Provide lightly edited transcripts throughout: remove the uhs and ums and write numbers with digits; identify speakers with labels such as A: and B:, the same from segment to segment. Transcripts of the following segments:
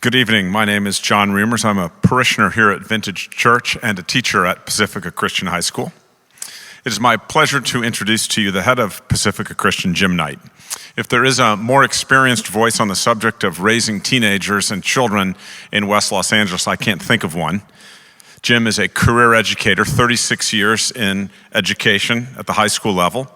A: Good evening. My name is John Reimers. I'm a parishioner here at Vintage Church and a teacher at Pacifica Christian High School. It is my pleasure to introduce to you the head of Pacifica Christian, Jim Knight. If there is a more experienced voice on the subject of raising teenagers and children in West Los Angeles, I can't think of one. Jim is a career educator, 36 years in education at the high school level.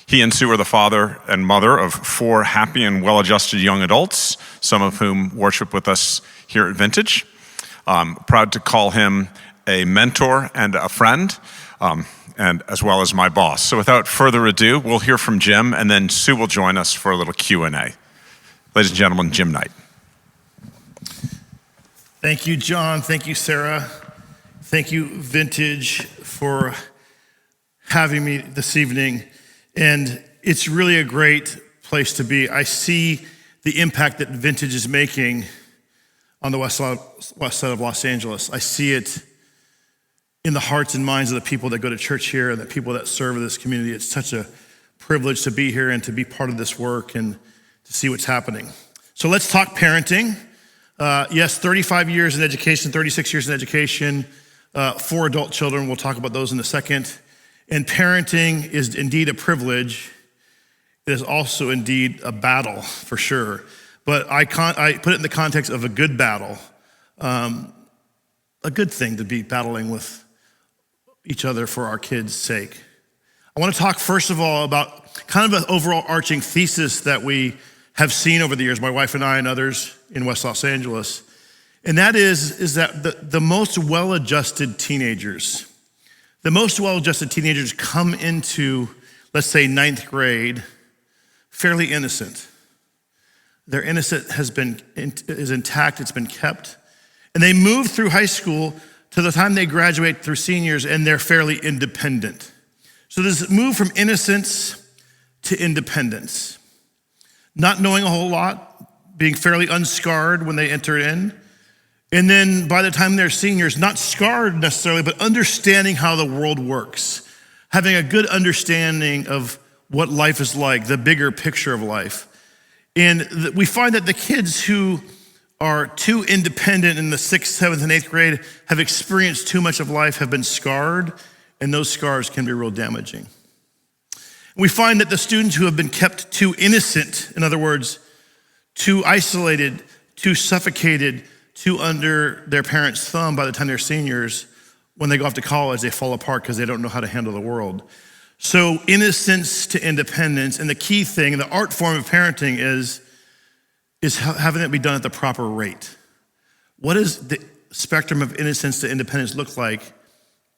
A: He and Sue are the father and mother of 4 happy and well-adjusted young adults, some of whom worship with us here at Vintage. Proud to call him a mentor and a friend, and as well as my boss. So without further ado, we'll hear from Jim, and then Sue will join us for a little Q&A. Ladies and gentlemen, Jim Knight.
B: Thank you, John. Thank you, Sarah. Thank you, Vintage, for having me this evening. And it's really a great place to be. I see the impact that Vintage is making on the west side of Los Angeles. I see it in the hearts and minds of the people that go to church here and the people that serve this community. It's such a privilege to be here and to be part of this work and to see what's happening. So let's talk parenting. Yes, 35 years in education, 36 years in education, 4 adult children. We'll talk about those in a second. And parenting is indeed a privilege. It is also indeed a battle, for sure. But I put it in the context of a good battle, a good thing to be battling with each other for our kids' sake. I want to talk, first of all, about kind of an overall arching thesis that we have seen over the years, my wife and I and others in West Los Angeles. And that is that the most well-adjusted teenagers, come into, let's say, 9th grade, fairly innocent. Their innocence is intact, it's been kept. And they move through high school to the time they graduate through seniors, and they're fairly independent. So there's move from innocence to independence. Not knowing a whole lot, being fairly unscarred when they enter in. And then by the time they're seniors, not scarred necessarily, but understanding how the world works, having a good understanding of what life is like, the bigger picture of life. And we find that the kids who are too independent in the 6th, 7th, and 8th grade have experienced too much of life, have been scarred, and those scars can be real damaging. We find that the students who have been kept too innocent, in other words, too isolated, too suffocated, too under their parents' thumb by the time they're seniors, when they go off to college, they fall apart because they don't know how to handle the world. So innocence to independence, and the key thing, the art form of parenting is having it be done at the proper rate. What does the spectrum of innocence to independence look like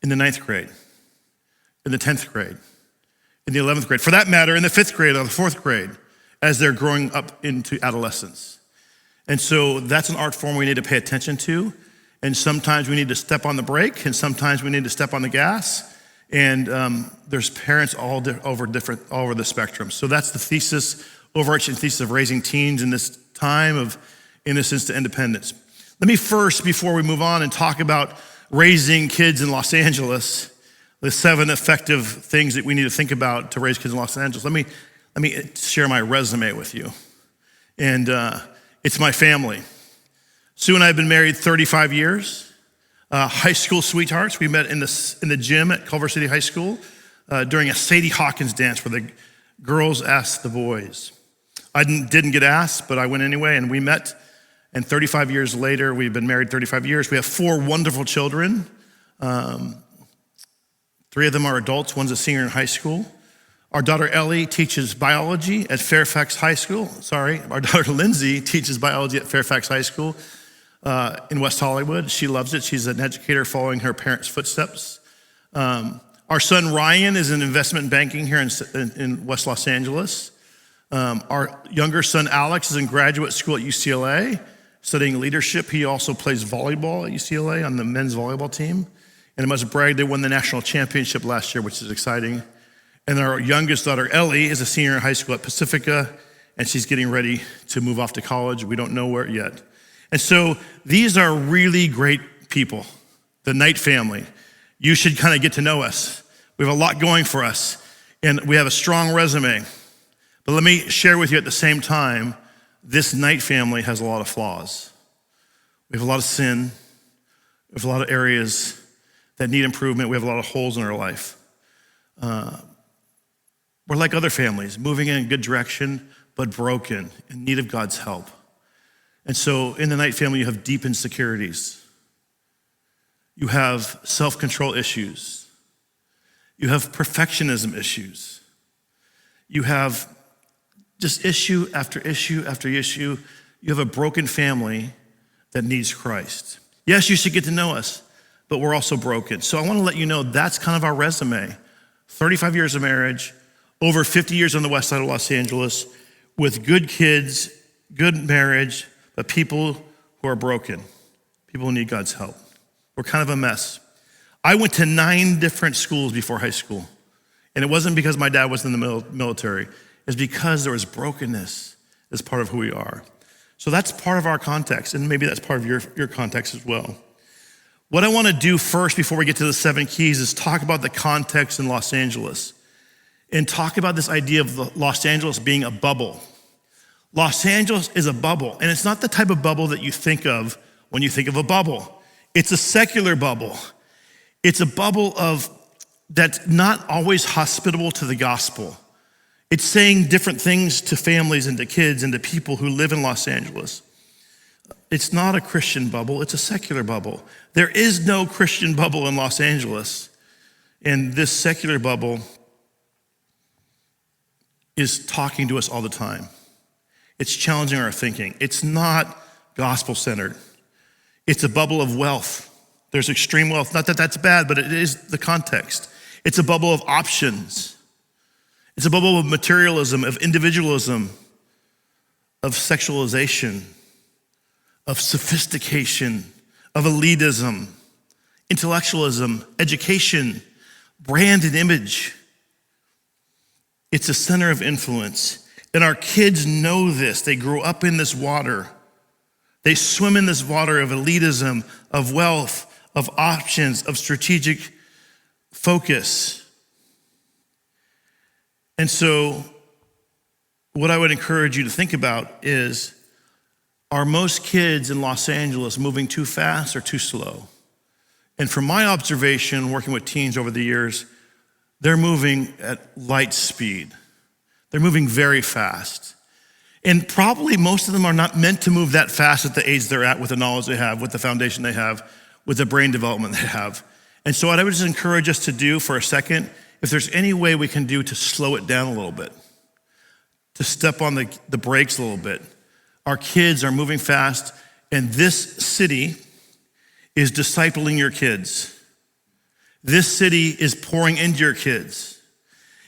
B: in the 9th grade, in the 10th grade, in the 11th grade, for that matter, in the 5th grade or the 4th grade, as they're growing up into adolescence? And so that's an art form we need to pay attention to. And sometimes we need to step on the brake, and sometimes we need to step on the gas. And there's parents all over the spectrum. So that's the thesis, overarching thesis of raising teens in this time of innocence to independence. Let me first, before we move on and talk about raising kids in Los Angeles, the 7 effective things that we need to think about to raise kids in Los Angeles. Let me share my resume with you. And it's my family. Sue and I have been married 35 years. High school sweethearts. We met in the gym at Culver City High School during a Sadie Hawkins dance where the girls asked the boys. I didn't get asked, but I went anyway, and we met. And 35 years later, we've been married 35 years. We have 4 wonderful children. 3 of them are adults. One's a senior in high school. Our daughter Ellie teaches biology at Fairfax High School. Our daughter Lindsay teaches biology at Fairfax High School in West Hollywood. She loves it. She's an educator following her parents' footsteps. Our son Ryan is in investment banking here in West Los Angeles. Our younger son Alex is in graduate school at UCLA studying leadership. He also plays volleyball at UCLA on the men's volleyball team. And I must brag, they won the national championship last year, which is exciting. And our youngest daughter, Ellie, is a senior in high school at Pacifica, and she's getting ready to move off to college. We don't know where yet. And so these are really great people, the Knight family. You should kind of get to know us. We have a lot going for us, and we have a strong resume. But let me share with you at the same time, this Knight family has a lot of flaws. We have a lot of sin. We have a lot of areas that need improvement. We have a lot of holes in our life. We're like other families, moving in a good direction, but broken, in need of God's help. And so in the Knight family, you have deep insecurities. You have self-control issues. You have perfectionism issues. You have just issue after issue after issue. You have a broken family that needs Christ. Yes, you should get to know us, but we're also broken. So I want to let you know that's kind of our resume. 35 years of marriage, over 50 years on the west side of Los Angeles, with good kids, good marriage, but people who are broken, people who need God's help. We're kind of a mess. I went to 9 different schools before high school, and it wasn't because my dad was in the military. It's because there was brokenness as part of who we are. So that's part of our context, and maybe that's part of your context as well. What I want to do first before we get to the 7 keys is talk about the context in Los Angeles and talk about this idea of Los Angeles being a bubble. Los Angeles is a bubble, and it's not the type of bubble that you think of when you think of a bubble. It's a secular bubble. It's a bubble that's not always hospitable to the gospel. It's saying different things to families and to kids and to people who live in Los Angeles. It's not a Christian bubble, it's a secular bubble. There is no Christian bubble in Los Angeles. And this secular bubble is talking to us all the time. It's challenging our thinking. It's not gospel-centered. It's a bubble of wealth. There's extreme wealth. Not that that's bad, but it is the context. It's a bubble of options. It's a bubble of materialism, of individualism, of sexualization, of sophistication, of elitism, intellectualism, education, brand and image. It's a center of influence. And our kids know this. They grow up in this water. They swim in this water of elitism, of wealth, of options, of strategic focus. And so what I would encourage you to think about is, are most kids in Los Angeles moving too fast or too slow? And from my observation, working with teens over the years, they're moving at light speed. They're moving very fast. And probably most of them are not meant to move that fast at the age they're at, with the knowledge they have, with the foundation they have, with the brain development they have. And so what I would just encourage us to do for a second, if there's any way we can do to slow it down a little bit, to step on the brakes a little bit. Our kids are moving fast, and this city is discipling your kids. This city is pouring into your kids.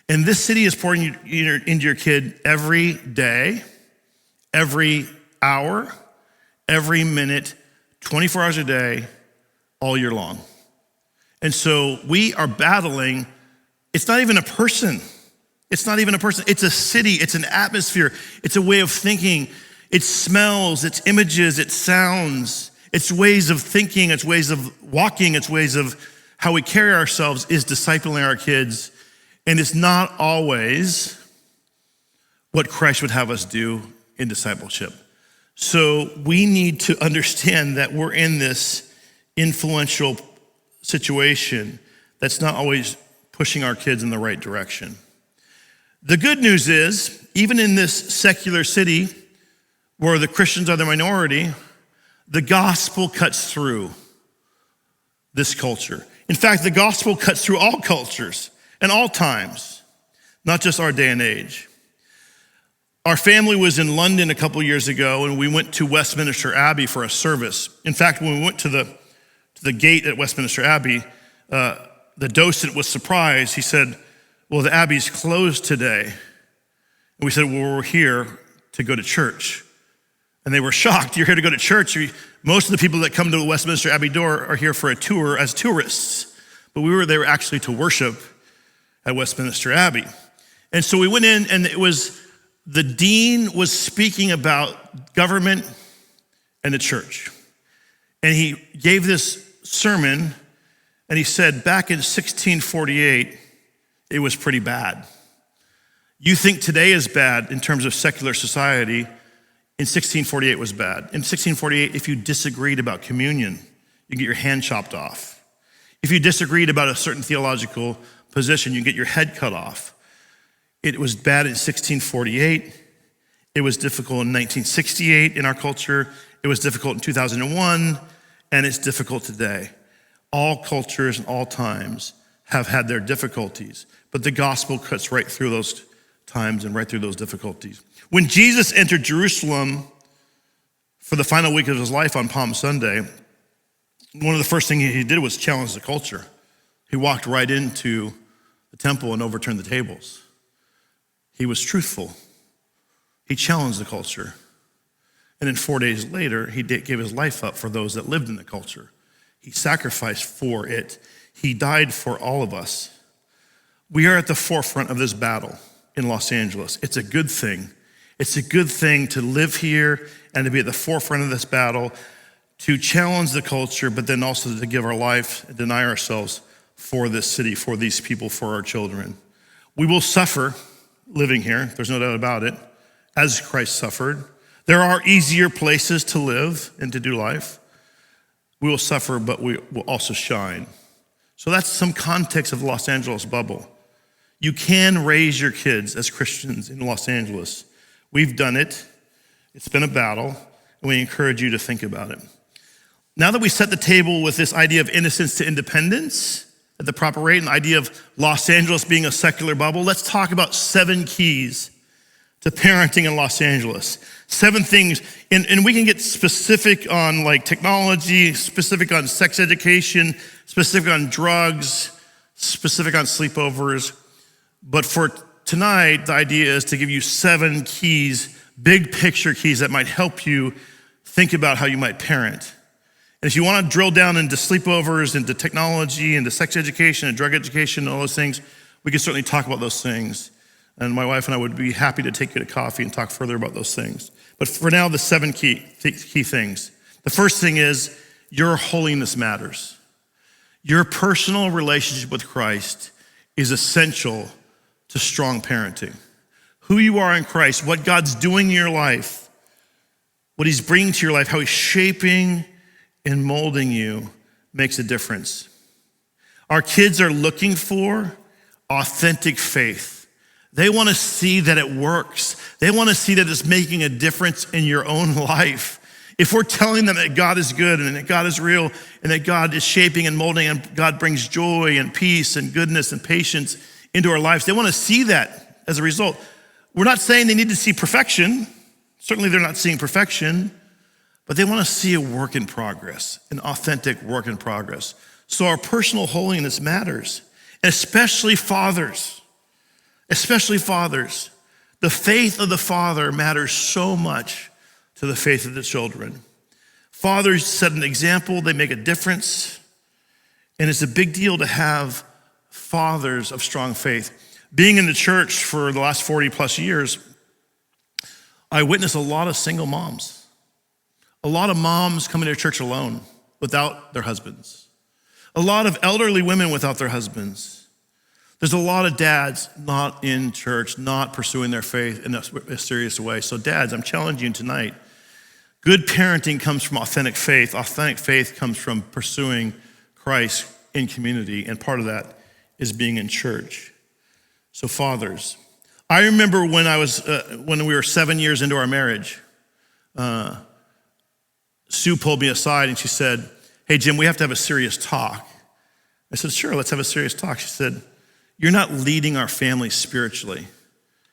B: And this city is pouring into your kid every day, every hour, every minute, 24 hours a day, all year long. And so we are battling. It's not even a person. It's not even a person. It's a city. It's an atmosphere. It's a way of thinking. It's smells, it's images, it's sounds, it's ways of thinking, it's ways of walking, it's ways of how we carry ourselves is discipling our kids. And it's not always what Christ would have us do in discipleship. So we need to understand that we're in this influential situation that's not always pushing our kids in the right direction. The good news is, even in this secular city where the Christians are the minority, the gospel cuts through this culture. In fact, the gospel cuts through all cultures and all times, not just our day and age. Our family was in London a couple years ago, and we went to Westminster Abbey for a service. In fact, when we went to the gate at Westminster Abbey, the docent was surprised. He said, "Well, the Abbey's closed today." And we said, "Well, we're here to go to church." And they were shocked. "You're here to go to church? Most of the people that come to the Westminster Abbey door are here for a tour as tourists." But we were there actually to worship at Westminster Abbey. And so we went in, and the dean was speaking about government and the church. And he gave this sermon, and he said, back in 1648, it was pretty bad. You think today is bad in terms of secular society. in 1648 was bad. In 1648, if you disagreed about communion, you get your hand chopped off. If you disagreed about a certain theological position, you get your head cut off. It was bad in 1648. It was difficult in 1968 in our culture. It was difficult in 2001, and it's difficult today. All cultures and all times have had their difficulties, but the gospel cuts right through those times and right through those difficulties. When Jesus entered Jerusalem for the final week of his life on Palm Sunday, one of the first things he did was challenge the culture. He walked right into the temple and overturned the tables. He was truthful. He challenged the culture. And then 4 days later, he gave his life up for those that lived in the culture. He sacrificed for it. He died for all of us. We are at the forefront of this battle in Los Angeles. It's a good thing. It's a good thing to live here and to be at the forefront of this battle, to challenge the culture, but then also to give our life and deny ourselves for this city, for these people, for our children. We will suffer living here, there's no doubt about it, as Christ suffered. There are easier places to live and to do life. We will suffer, but we will also shine. So that's some context of the Los Angeles bubble. You can raise your kids as Christians in Los Angeles. We've done it. It's been a battle, and we encourage you to think about it. Now that we set the table with this idea of innocence to independence at the proper rate, and the idea of Los Angeles being a secular bubble, let's talk about 7 keys to parenting in Los Angeles. 7 things, and we can get specific on like technology, specific on sex education, specific on drugs, specific on sleepovers. But for tonight, the idea is to give you 7 keys, big picture keys that might help you think about how you might parent. And if you want to drill down into sleepovers, into technology, into sex education and drug education, and all those things, we can certainly talk about those things. And my wife and I would be happy to take you to coffee and talk further about those things. But for now, the 7 key things. The first thing is your holiness matters. Your personal relationship with Christ is essential to strong parenting. Who you are in Christ, what God's doing in your life, what he's bringing to your life, how he's shaping and molding you makes a difference. Our kids are looking for authentic faith. They want to see that it works. They want to see that it's making a difference in your own life. If we're telling them that God is good and that God is real and that God is shaping and molding and God brings joy and peace and goodness and patience into our lives, they want to see that as a result. We're not saying they need to see perfection. Certainly they're not seeing perfection, but they want to see a work in progress, an authentic work in progress. So our personal holiness matters, and especially fathers. The faith of the father matters so much to the faith of the children. Fathers set an example, they make a difference, and it's a big deal to have fathers of strong faith. Being in the church for the last 40 plus years, I witnessed a lot of single moms. A lot of moms coming to church alone without their husbands. A lot of elderly women without their husbands. There's a lot of dads not in church, not pursuing their faith in a serious way. So dads, I'm challenging you tonight. Good parenting comes from authentic faith. Authentic faith comes from pursuing Christ in community, and part of that is being in church. So fathers, I remember when we were 7 years into our marriage, Sue pulled me aside and she said, "Hey, Jim, we have to have a serious talk." I said, "Sure, let's have a serious talk." She said, "You're not leading our family spiritually.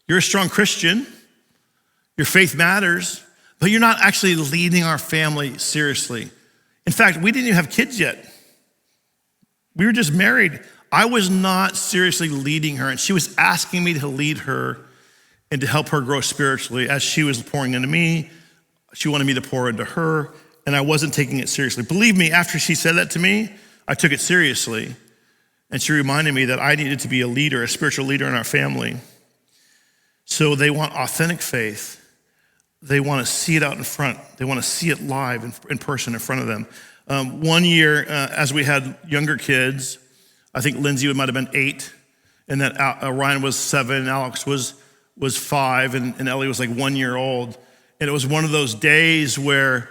B: You're a strong Christian. Your faith matters, but you're not actually leading our family seriously. In fact, we didn't even have kids yet. We were just married. I was not seriously leading her, and she was asking me to lead her and to help her grow spiritually. As she was pouring into me, she wanted me to pour into her, and I wasn't taking it seriously. Believe me, after she said that to me, I took it seriously, and she reminded me that I needed to be a leader, a spiritual leader in our family. So they want authentic faith. They want to see it out in front. They want to see it live in person in front of them. 1 year, as we had younger kids, I think Lindsay might have been 8, and that Ryan was 7, Alex was 5, and Ellie was like 1 year old. And it was one of those days where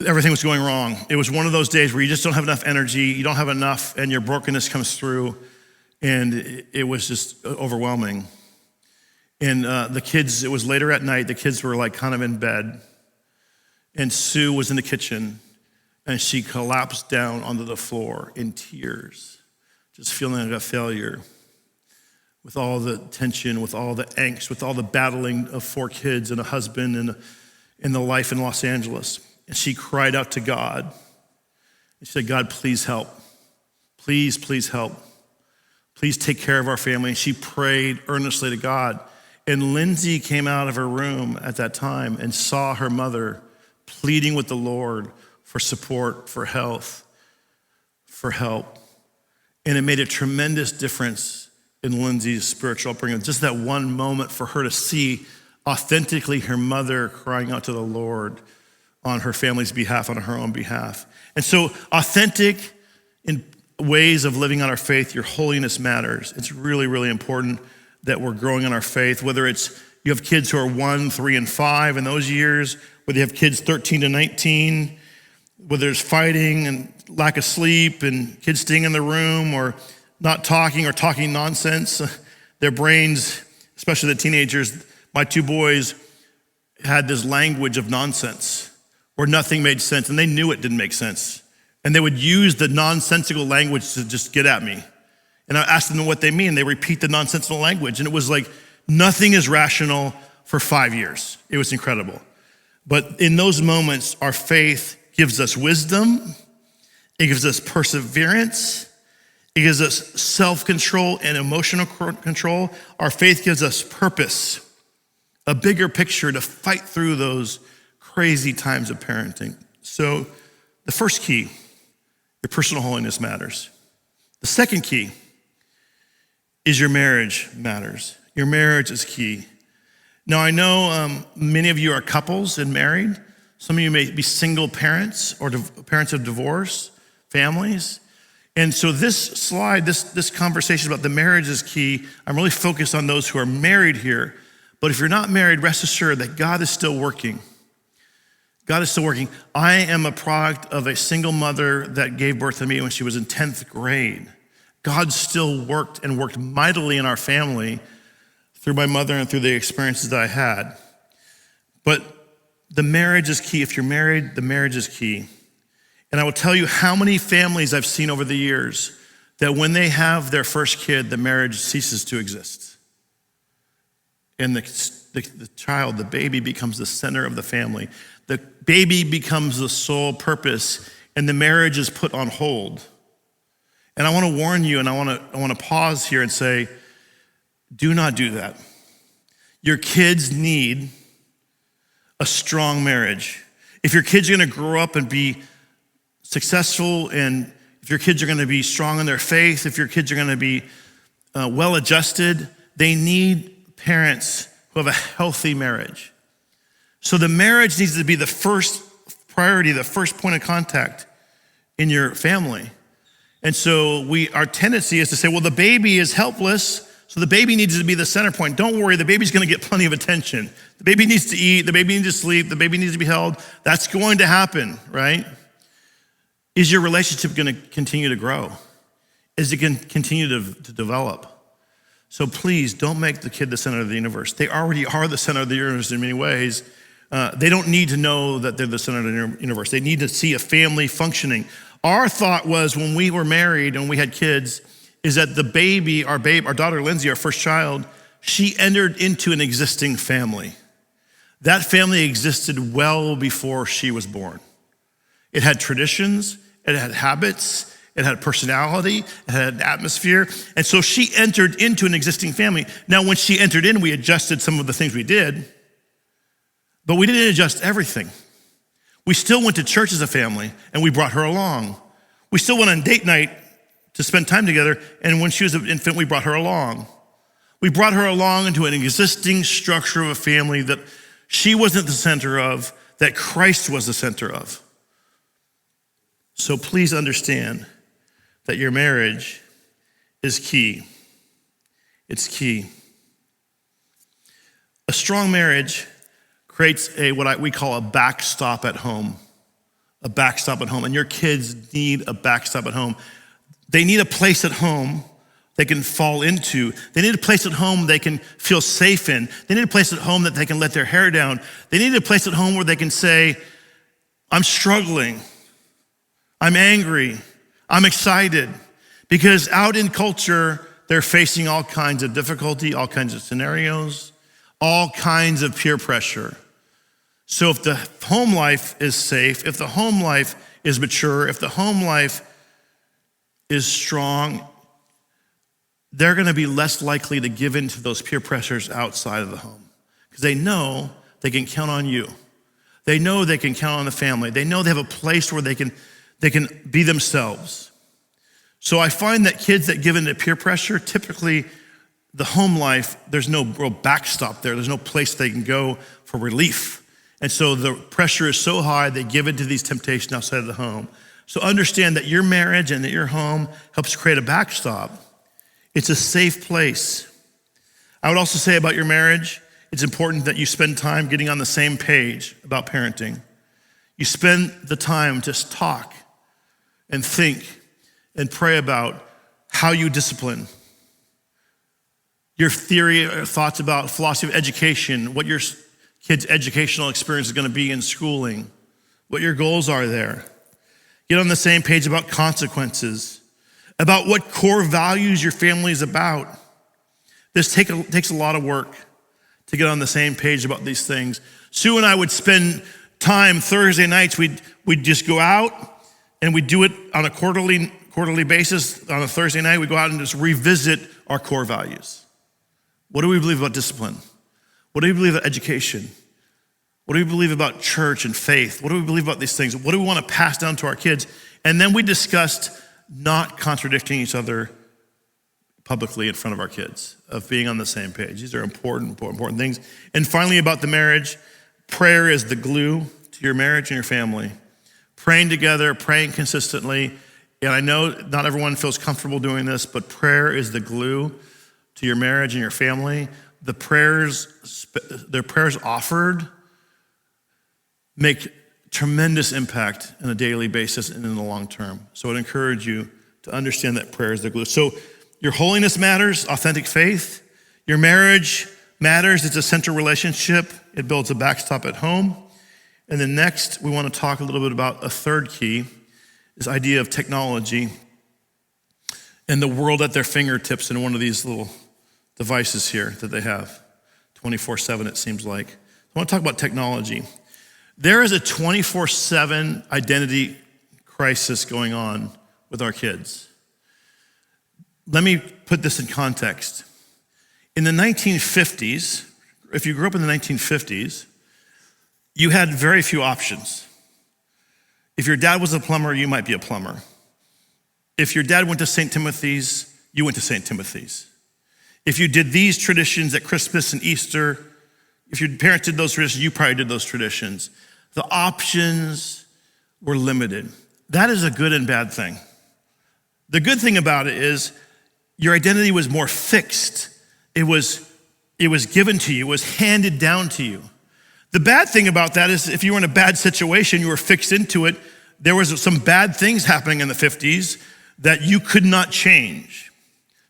B: everything was going wrong. It was one of those days where you just don't have enough energy, you don't have enough, and your brokenness comes through. And it was just overwhelming. And the kids, it was later at night, the kids were like kind of in bed. And Sue was in the kitchen, and she collapsed down onto the floor in tears, just feeling like a failure. With all the tension, with all the angst, with all the battling of 4 kids and a husband and the life in Los Angeles. And she cried out to God. And she said, God, please help. Please, please help. Please take care of our family. And she prayed earnestly to God. And Lindsay came out of her room at that time and saw her mother pleading with the Lord for support, for health, for help. And it made a tremendous difference in Lindsay's spiritual upbringing. Just that one moment for her to see authentically her mother crying out to the Lord on her family's behalf, on her own behalf. And so authentic in ways of living out our faith, your holiness matters. It's really, really important that we're growing in our faith, whether it's you have kids who are 1, 3, and 5 in those years, whether you have kids 13 to 19, whether there's fighting and lack of sleep and kids staying in the room or not talking or talking nonsense. Their brains, especially the teenagers, my 2 boys had this language of nonsense where nothing made sense and they knew it didn't make sense. And they would use the nonsensical language to just get at me. And I asked them what they mean. They repeat the nonsensical language. And it was like, nothing is rational for 5 years. It was incredible. But in those moments, our faith gives us wisdom. It gives us perseverance. It gives us self-control and emotional control. Our faith gives us purpose, a bigger picture to fight through those crazy times of parenting. So the first key, your personal holiness matters. The second key is your marriage matters. Your marriage is key. Now, I know many of you are couples and married. Some of you may be single parents or parents of divorce, families. And so this slide, this conversation about the marriage is key. I'm really focused on those who are married here. But if you're not married, rest assured that God is still working. God is still working. I am a product of a single mother that gave birth to me when she was in 10th grade. God still worked and worked mightily in our family through my mother and through the experiences that I had. But the marriage is key. If you're married, the marriage is key. And I will tell you how many families I've seen over the years that when they have their first kid, the marriage ceases to exist. And the child, the baby, becomes the center of the family. The baby becomes the sole purpose, and the marriage is put on hold. And I want to warn you, and I want to pause here and say, do not do that. Your kids need a strong marriage. If your kids are going to grow up and be successful, and if your kids are going to be strong in their faith, if your kids are going to be well-adjusted, they need parents who have a healthy marriage. So the marriage needs to be the first priority, the first point of contact in your family. And so our tendency is to say, well, the baby is helpless, so the baby needs to be the center point. Don't worry, the baby's going to get plenty of attention. The baby needs to eat, the baby needs to sleep, the baby needs to be held. That's going to happen, right? Is your relationship going to continue to grow? Is it going to continue to develop? So please don't make the kid the center of the universe. They already are the center of the universe in many ways. They don't need to know that they're the center of the universe. They need to see a family functioning. Our thought was when we were married and we had kids is that the baby, our daughter Lindsay, our first child, she entered into an existing family. That family existed well before she was born. It had traditions, it had habits, it had personality, it had an atmosphere. And so she entered into an existing family. Now, when she entered in, we adjusted some of the things we did, but we didn't adjust everything. We still went to church as a family, and we brought her along. We still went on date night to spend time together, and when she was an infant, we brought her along. We brought her along into an existing structure of a family that she wasn't the center of, that Christ was the center of. So please understand that your marriage is key. It's key. A strong marriage creates we call a backstop at home. A backstop at home. And your kids need a backstop at home. They need a place at home they can fall into. They need a place at home they can feel safe in. They need a place at home that they can let their hair down. They need a place at home where they can say, I'm struggling, I'm angry, I'm excited. Because out in culture, they're facing all kinds of difficulty, all kinds of scenarios, all kinds of peer pressure. So if the home life is safe, if the home life is mature, if the home life is strong, they're gonna be less likely to give in to those peer pressures outside of the home. Because they know they can count on you. They know they can count on the family. They know they have a place where they can be themselves. So I find that kids that give in to peer pressure, typically the home life, there's no real backstop there. There's no place they can go for relief. And so the pressure is so high, they give in to these temptations outside of the home. So understand that your marriage and that your home helps create a backstop. It's a safe place. I would also say about your marriage, it's important that you spend time getting on the same page about parenting. You spend the time to talk and think and pray about how you discipline. Your theory or thoughts about philosophy of education, what your kids' educational experience is gonna be in schooling, what your goals are there. Get on the same page about consequences, about what core values your family is about. This takes a lot of work to get on the same page about these things. Sue and I would spend time Thursday nights, we'd just go out and we'd do it on a quarterly basis. On a Thursday night, we'd go out and just revisit our core values. What do we believe about discipline? What do we believe about education? What do we believe about church and faith? What do we believe about these things? What do we want to pass down to our kids? And then we discussed not contradicting each other publicly in front of our kids, of being on the same page. These are important things. And finally, about the marriage, prayer is the glue to your marriage and your family. Praying together, praying consistently. And I know not everyone feels comfortable doing this, but prayer is the glue to your marriage and your family. The prayers offered make tremendous impact on a daily basis and in the long term. So I'd encourage you to understand that prayer is the glue. So your holiness matters, authentic faith. Your marriage matters, it's a central relationship. It builds a backstop at home. And then next, we want to talk a little bit about a third key, this idea of technology and the world at their fingertips in one of these little devices here that they have, 24/7 it seems like. I want to talk about technology. There is a 24/7 identity crisis going on with our kids. Let me put this in context. In the 1950s, if you grew up in the 1950s, you had very few options. If your dad was a plumber, you might be a plumber. If your dad went to St. Timothy's, you went to St. Timothy's. If you did these traditions at Christmas and Easter, if your parents did those traditions, you probably did those traditions. The options were limited. That is a good and bad thing. The good thing about it is your identity was more fixed. It was given to you, it was handed down to you. The bad thing about that is if you were in a bad situation, you were fixed into it, there was some bad things happening in the 50s that you could not change.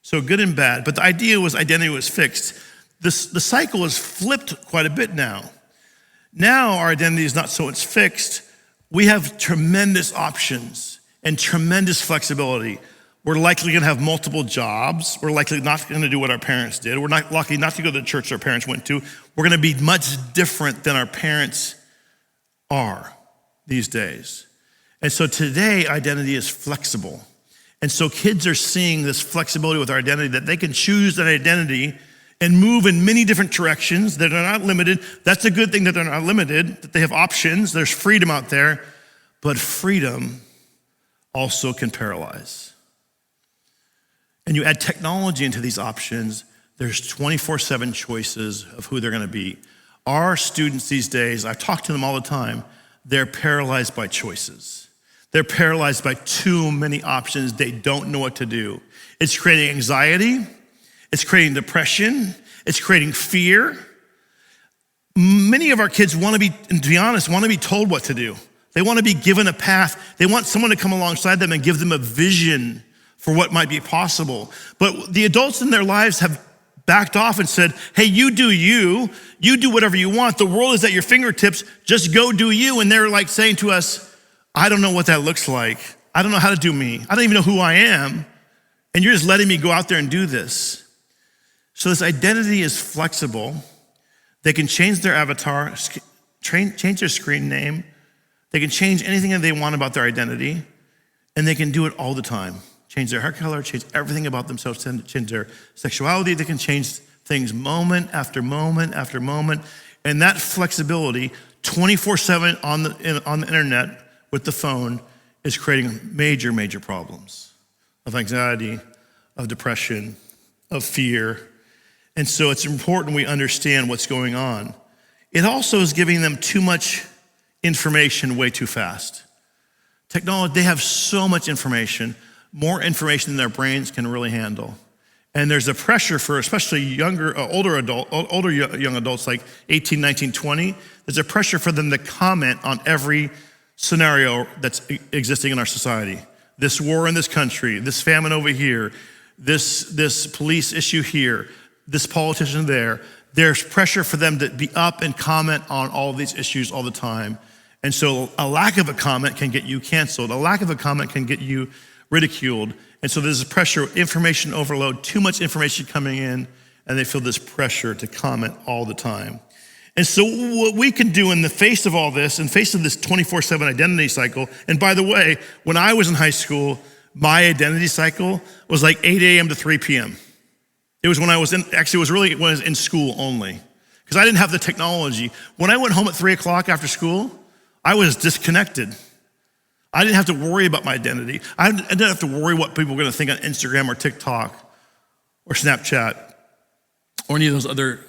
B: So good and bad, but the idea was identity was fixed. The cycle has flipped quite a bit now. Now our identity is not so much fixed. We have tremendous options and tremendous flexibility. We're likely gonna have multiple jobs. We're likely not gonna do what our parents did. We're not likely not to go to the church our parents went to. We're gonna be much different than our parents are these days. And so today, identity is flexible. And so kids are seeing this flexibility with our identity, that they can choose an identity and move in many different directions, that are not limited. That's a good thing that they're not limited, that they have options, there's freedom out there, but freedom also can paralyze. And you add technology into these options, there's 24/7 choices of who they're gonna be. Our students these days, I talk to them all the time, they're paralyzed by choices. They're paralyzed by too many options. They don't know what to do. It's creating anxiety. It's creating depression. It's creating fear. many of our kids want to be, and to be honest, want to be told what to do. They want to be given a path. They want someone to come alongside them and give them a vision for what might be possible. But the adults in their lives have backed off and said, hey, you do you do whatever you want. The world is at your fingertips, just go do you. And they're like saying to us, I don't know what that looks like. I don't know how to do me. I don't even know who I am. And you're just letting me go out there and do this. So this identity is flexible. They can change their avatar, change their screen name. They can change anything that they want about their identity, and they can do it all the time. Change their hair color, change everything about themselves, change their sexuality. They can change things moment after moment after moment. And that flexibility, 24/7 on the internet with the phone, is creating major, major problems of anxiety, of depression, of fear. And so it's important we understand what's going on. It also is giving them too much information way too fast. Technology, they have so much information, more information than their brains can really handle. And there's a pressure for especially older young adults like 18, 19, 20, there's a pressure for them to comment on every scenario that's existing in our society. This war in this country, this famine over here, this police issue here, this politician there. There's pressure for them to be up and comment on all these issues all the time. And so a lack of a comment can get you canceled. A lack of a comment can get you ridiculed. And so there's a pressure, information overload, too much information coming in, and they feel this pressure to comment all the time. And so what we can do in the face of all this, in face of this 24/7 identity cycle, and by the way, when I was in high school, my identity cycle was like 8 a.m. to 3 p.m. It was when I was when I was in school only, because I didn't have the technology. When I went home at 3 o'clock after school, I was disconnected. I didn't have to worry about my identity. I didn't have to worry what people were gonna think on Instagram or TikTok or Snapchat or any of those other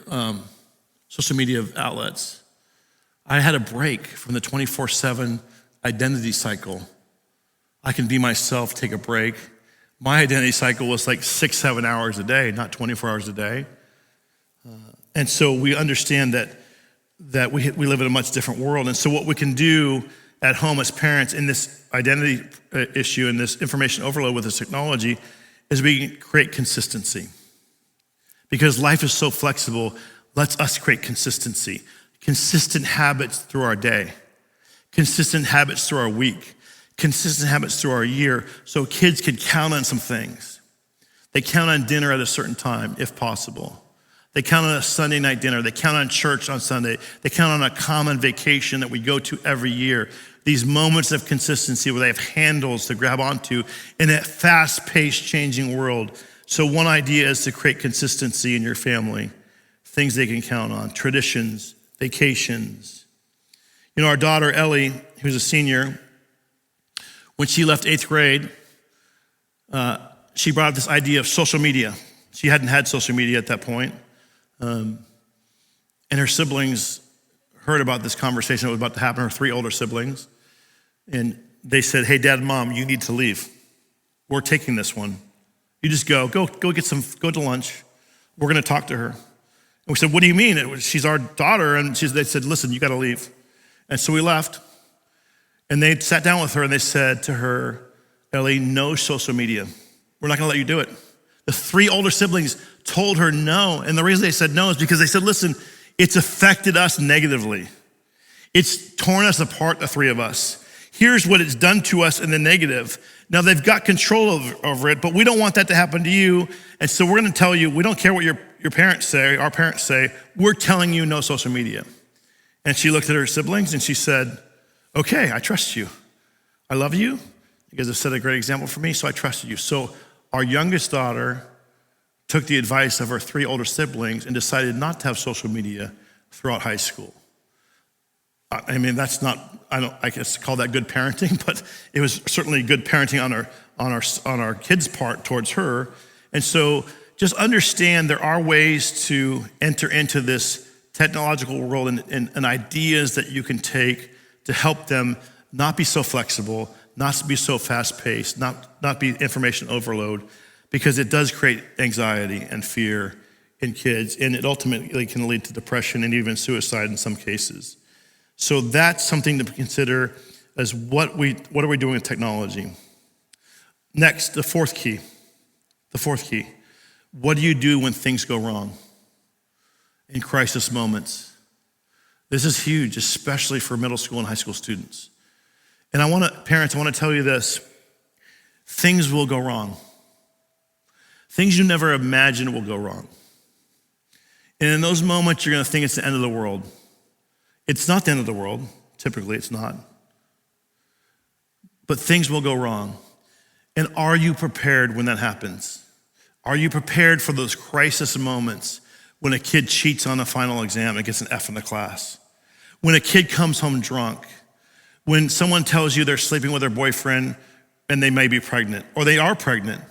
B: social media outlets. I had a break from the 24/7 identity cycle. I can be myself, take a break. My identity cycle was like 6-7 hours a day, not 24 hours a day. And so we understand that we live in a much different world. And so what we can do at home as parents in this identity issue and this information overload with this technology is we can create consistency. Because life is so flexible, lets us create consistency. Consistent habits through our day. Consistent habits through our week. Consistent habits through our year, so kids can count on some things. They count on dinner at a certain time, if possible. They count on a Sunday night dinner. They count on church on Sunday. They count on a common vacation that we go to every year. These moments of consistency where they have handles to grab onto in a fast-paced, changing world. So one idea is to create consistency in your family, things they can count on, traditions, vacations. You know, our daughter, Ellie, who's a senior, when she left 8th grade, she brought up this idea of social media. She hadn't had social media at that point. And her siblings heard about this conversation that was about to happen, her 3 older siblings. And they said, hey, Dad and Mom, you need to leave. We're taking this one. You just go to lunch. We're gonna talk to her. And we said, what do you mean? She's our daughter. And they said, listen, you gotta leave. And so we left. And they sat down with her and they said to her, Ellie, no social media. We're not gonna let you do it. The 3 older siblings told her no. And the reason they said no is because they said, listen, it's affected us negatively. It's torn us apart, the 3 of us. Here's what it's done to us in the negative. Now they've got control over it, but we don't want that to happen to you. And so we're gonna tell you, we don't care what your parents say, our parents say, we're telling you no social media. And she looked at her siblings and she said, okay, I trust you. I love you. You guys have set a great example for me, so I trust you. So our youngest daughter took the advice of her 3 older siblings and decided not to have social media throughout high school. I mean, that's not, I guess call that good parenting, but it was certainly good parenting on our kids' part towards her. And so just understand there are ways to enter into this technological world and ideas that you can take to help them not be so flexible, not be so fast-paced, not be information overload, because it does create anxiety and fear in kids, and it ultimately can lead to depression and even suicide in some cases. So that's something to consider as what are we doing with technology. Next, the fourth key. What do you do when things go wrong in crisis moments? This is huge, especially for middle school and high school students. And parents, I want to tell you this. Things will go wrong. Things you never imagined will go wrong. And in those moments, you're going to think it's the end of the world. It's not the end of the world. Typically, it's not. But things will go wrong. And are you prepared when that happens? Are you prepared for those crisis moments when a kid cheats on a final exam and gets an F in the class? When a kid comes home drunk? When someone tells you they're sleeping with their boyfriend and they may be pregnant, or they are pregnant?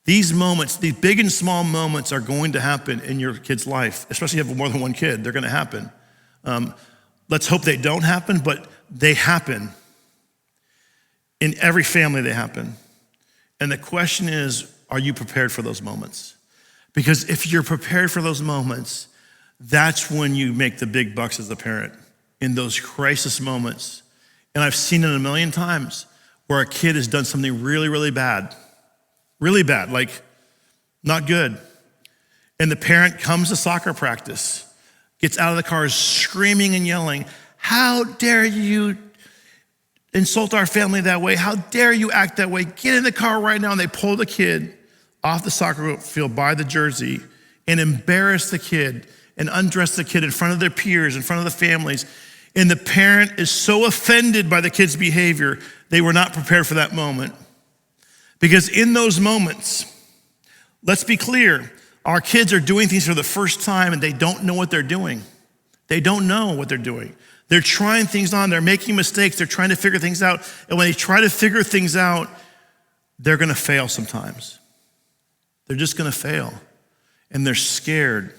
B: These moments, these big and small moments are going to happen in your kid's life, especially if you have more than one kid, they're gonna happen. Let's hope they don't happen, but they happen. In every family, they happen. And the question is, are you prepared for those moments? Because if you're prepared for those moments, that's when you make the big bucks as a parent, in those crisis moments. And I've seen it a million times where a kid has done something really, really bad, like not good. And the parent comes to soccer practice, gets out of the car screaming and yelling, "How dare you insult our family that way? How dare you act that way? Get in the car right now." And they pull the kid off the soccer field by the jersey and embarrass the kid and undress the kid in front of their peers, in front of the families. And the parent is so offended by the kid's behavior, they were not prepared for that moment. Because in those moments, let's be clear, our kids are doing things for the first time and they don't know what they're doing. They don't know what they're doing. They're trying things on, they're making mistakes, they're trying to figure things out. And when they try to figure things out, they're gonna fail sometimes. They're just gonna fail. And they're scared.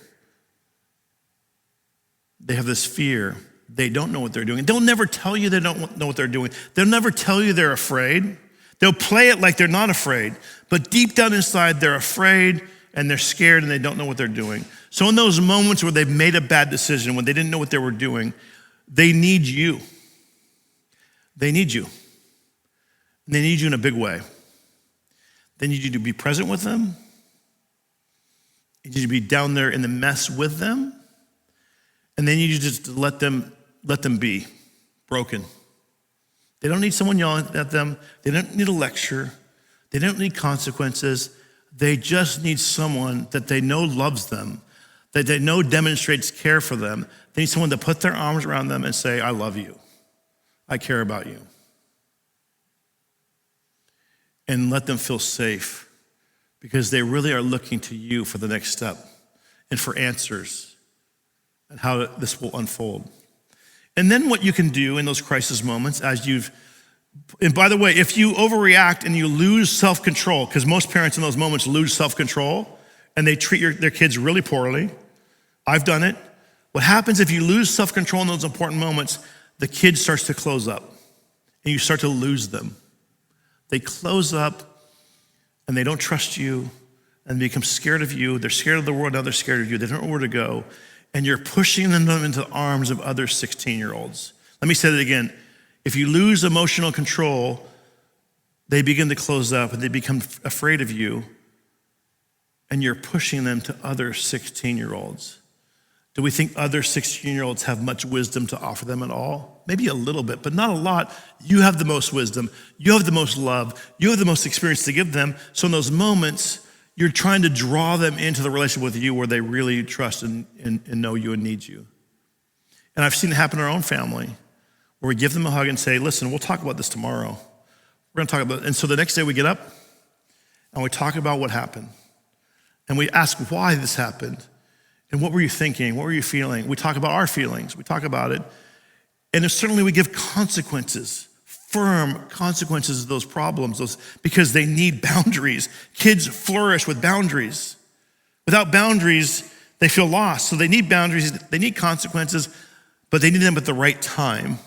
B: They have this fear. They don't know what they're doing. They'll never tell you they don't know what they're doing. They'll never tell you they're afraid. They'll play it like they're not afraid, but deep down inside, they're afraid and they're scared and they don't know what they're doing. So in those moments where they've made a bad decision, when they didn't know what they were doing, they need you. They need you. And they need you in a big way. They need you to be present with them. They need you to be down there in the mess with them. And they need you just to let them be broken. They don't need someone yelling at them. They don't need a lecture. They don't need consequences. They just need someone that they know loves them, that they know demonstrates care for them. They need someone to put their arms around them and say, "I love you. I care about you." And let them feel safe, because they really are looking to you for the next step and for answers and how this will unfold. And then what you can do in those crisis moments and by the way, if you overreact and you lose self-control, because most parents in those moments lose self-control and they treat their kids really poorly. I've done it. What happens if you lose self-control in those important moments, the kid starts to close up and you start to lose them. They close up and they don't trust you and they become scared of you. They're scared of the world, now they're scared of you. They don't know where to go. And you're pushing them into the arms of other 16-year-olds. Let me say that again. If you lose emotional control, they begin to close up and they become afraid of you, and you're pushing them to other 16-year-olds. Do we think other 16-year-olds have much wisdom to offer them at all? Maybe a little bit, but not a lot. You have the most wisdom. You have the most love. You have the most experience to give them. So in those moments, you're trying to draw them into the relationship with you where they really trust and know you and need you. And I've seen it happen in our own family, where we give them a hug and say, "Listen, we'll talk about this tomorrow. We're gonna talk about it." And so the next day we get up and we talk about what happened. And we ask why this happened. And what were you thinking? What were you feeling? We talk about our feelings. We talk about it. And certainly we give consequences, firm consequences of those problems, because they need boundaries. Kids flourish with boundaries. Without boundaries, they feel lost. So they need boundaries, they need consequences, but they need them at the right time.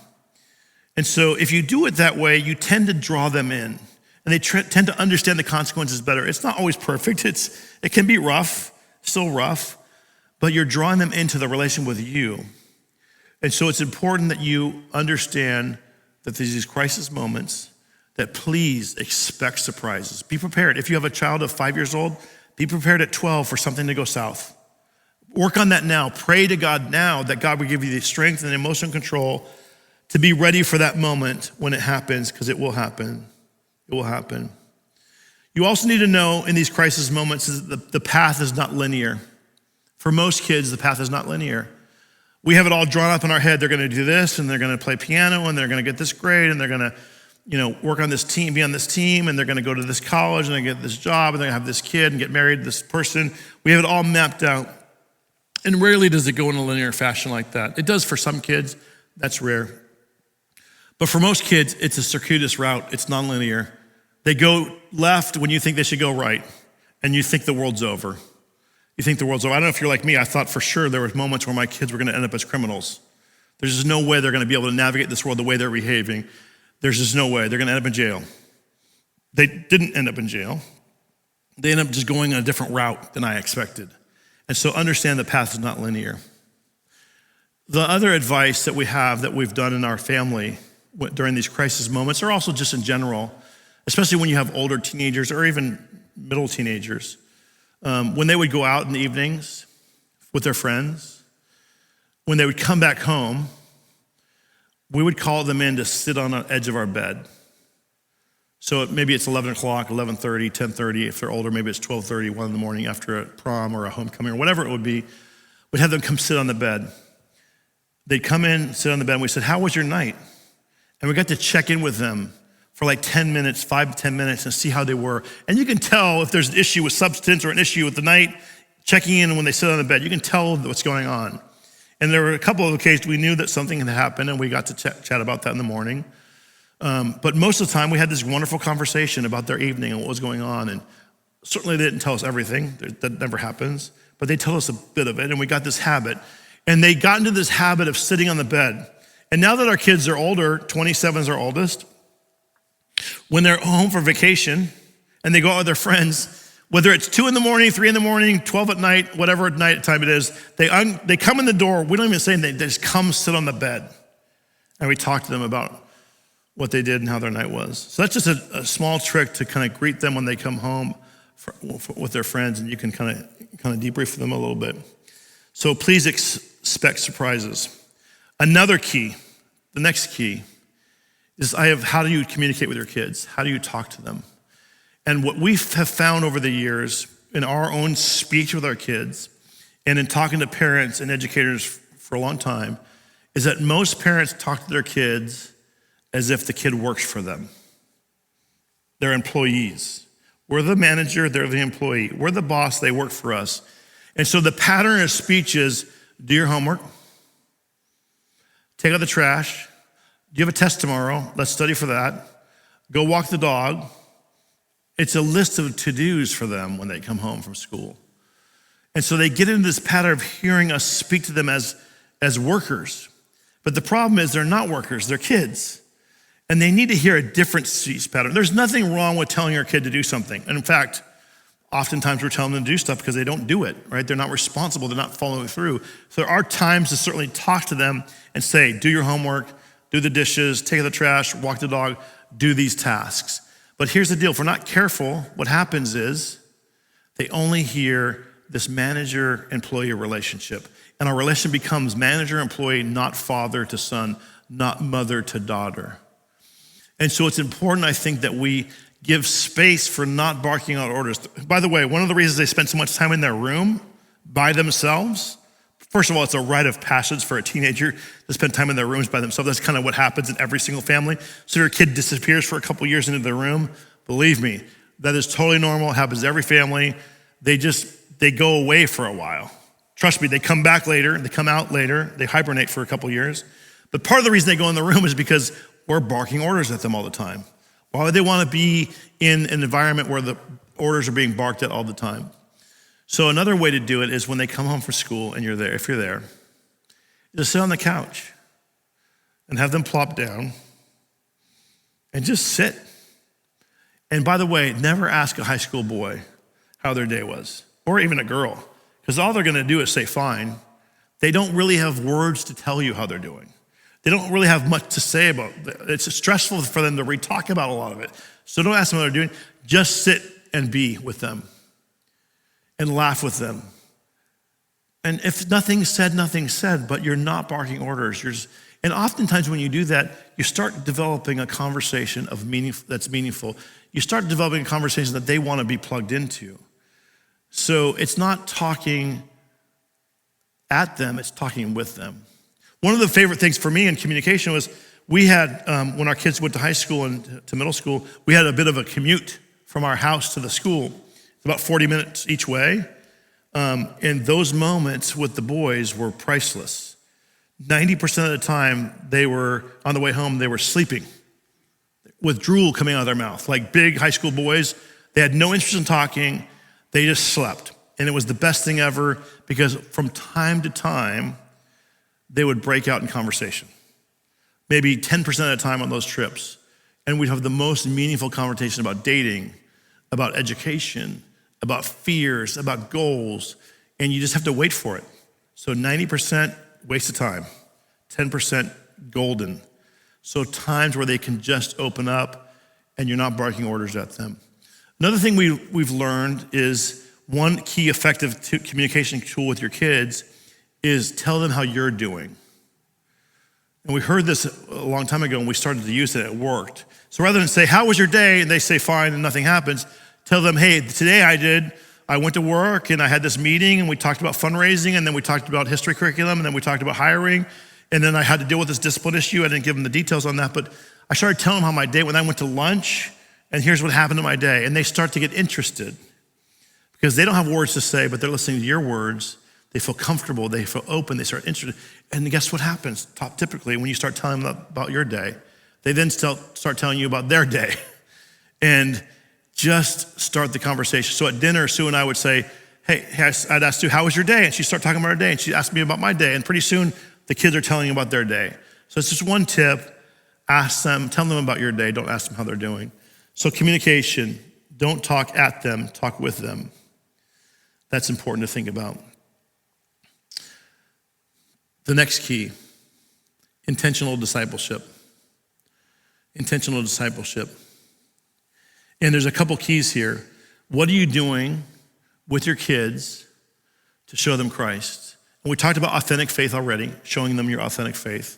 B: And so if you do it that way, you tend to draw them in, and they tend to understand the consequences better. It's not always perfect. It can be rough, still rough, but you're drawing them into the relation with you. And so it's important that you understand that there's these crisis moments, that please expect surprises. Be prepared. If you have a child of 5 years old, be prepared at 12 for something to go south. Work on that now. Pray to God now that God will give you the strength and emotional control to be ready for that moment when it happens, because it will happen. It will happen. You also need to know in these crisis moments that the path is not linear. For most kids, the path is not linear. We have it all drawn up in our head. They're going to do this, and they're going to play piano, and they're going to get this grade, and they're going to, work on this team, be on this team, and they're going to go to this college, and they get this job, and they're going to have this kid and get married to this person. We have it all mapped out. And rarely does it go in a linear fashion like that. It does for some kids. That's rare. But for most kids, it's a circuitous route. It's nonlinear. They go left when you think they should go right, and you think the world's over. You think the world's over. I don't know if you're like me. I thought for sure there were moments where my kids were going to end up as criminals. There's just no way they're going to be able to navigate this world the way they're behaving. There's just no way. They're going to end up in jail. They didn't end up in jail. They ended up just going on a different route than I expected. And so understand the path is not linear. The other advice that we have that we've done in our family during these crisis moments, or also just in general, especially when you have older teenagers or even middle teenagers, when they would go out in the evenings with their friends, when they would come back home, we would call them in to sit on the edge of our bed. So maybe it's 11 o'clock, 11:30, 10:30. If they're older, maybe it's 12:30, 1 in the morning after a prom or a homecoming or whatever it would be. We'd have them come sit on the bed. They'd come in, sit on the bed, and we said, "How was your night?" And we got to check in with them for like 10 minutes, 5 to 10 minutes, and see how they were. And you can tell if there's an issue with substance or an issue with the night, checking in when they sit on the bed. You can tell what's going on. And there were a couple of occasions we knew that something had happened, and we got to chat about that in the morning. But most of the time, we had this wonderful conversation about their evening and what was going on. And certainly they didn't tell us everything. That never happens. But they tell us a bit of it, and we got this habit. And they got into this habit of sitting on the bed. And now that our kids are older, 27 is our oldest, when they're home for vacation and they go out with their friends, whether it's 2 in the morning, 3 in the morning, 12 at night, whatever night time it is, they come in the door. We don't even say anything. They just come sit on the bed. And we talk to them about what they did and how their night was. So that's just a small trick to kind of greet them when they come home with their friends, and you can kind of debrief them a little bit. So please expect surprises. Another key, the next key, is how do you communicate with your kids? How do you talk to them? And what we have found over the years in our own speech with our kids and in talking to parents and educators for a long time is that most parents talk to their kids as if the kid works for them. They're employees. We're the manager, they're the employee. We're the boss, they work for us. And so the pattern of speech is, do your homework, take out the trash, do you have a test tomorrow? Let's study for that. Go walk the dog. It's a list of to-dos for them when they come home from school. And so they get into this pattern of hearing us speak to them as workers. But the problem is they're not workers, they're kids. And they need to hear a different speech pattern. There's nothing wrong with telling your kid to do something. And in fact, oftentimes we're telling them to do stuff because they don't do it, right? They're not responsible, they're not following through. So there are times to certainly talk to them and say, do your homework, do the dishes, take out the trash, walk the dog, do these tasks. But here's the deal, if we're not careful, what happens is they only hear this manager-employee relationship. And our relationship becomes manager-employee, not father to son, not mother to daughter. And so it's important, I think, that we give space for not barking out orders. By the way, one of the reasons they spend so much time in their room by themselves, first of all, it's a rite of passage for a teenager to spend time in their rooms by themselves. That's kind of what happens in every single family. So your kid disappears for a couple years into their room. Believe me, that is totally normal. It happens to every family. They go away for a while. Trust me, they come back later, they come out later, they hibernate for a couple years. But part of the reason they go in the room is because we're barking orders at them all the time. Why would they want to be in an environment where the orders are being barked at all the time? So another way to do it is when they come home from school and you're there, if you're there, just sit on the couch and have them plop down and just sit. And by the way, never ask a high school boy how their day was, or even a girl. because all they're gonna do is say fine. They don't really have words to tell you how they're doing. They don't really have much to say about it. It's stressful for them to re-talk about a lot of it. So don't ask them how they're doing. Just sit and be with them and laugh with them. And if nothing's said, but you're not barking orders. And oftentimes when you do that, you start developing a conversation that's meaningful. You start developing a conversation that they want to be plugged into. So it's not talking at them, it's talking with them. One of the favorite things for me in communication was we had, when our kids went to high school and to middle school, we had a bit of a commute from our house to the school. It's about 40 minutes each way. And those moments with the boys were priceless. 90% of the time they were, on the way home, they were sleeping with drool coming out of their mouth. Like big high school boys, they had no interest in talking, they just slept. And it was the best thing ever because from time to time, they would break out in conversation. Maybe 10% of the time on those trips. And we'd have the most meaningful conversation about dating, about education, about fears, about goals, and you just have to wait for it. So 90% waste of time, 10% golden. So times where they can just open up and you're not barking orders at them. Another thing we've learned is one key effective communication tool with your kids is tell them how you're doing. And we heard this a long time ago and we started to use it, it worked. So rather than say, how was your day? And they say, fine, and nothing happens. Tell them, hey, today I went to work and I had this meeting and we talked about fundraising and then we talked about history curriculum and then we talked about hiring and then I had to deal with this discipline issue. I didn't give them the details on that, but I started telling them how my day, when I went to lunch and here's what happened to my day. And they start to get interested because they don't have words to say, but they're listening to your words. They feel comfortable, they feel open, they start interested. And guess what happens? Typically, when you start telling them about your day, they then start telling you about their day. And just start the conversation. So at dinner, Sue and I would say, hey, I'd ask Sue, how was your day? And she'd start talking about her day. And she'd ask me about my day. And pretty soon, the kids are telling you about their day. So it's just one tip. Ask them, tell them about your day. Don't ask them how they're doing. So communication, don't talk at them, talk with them. That's important to think about. The next key, intentional discipleship. Intentional discipleship. And there's a couple keys here. What are you doing with your kids to show them Christ? And we talked about authentic faith already, showing them your authentic faith.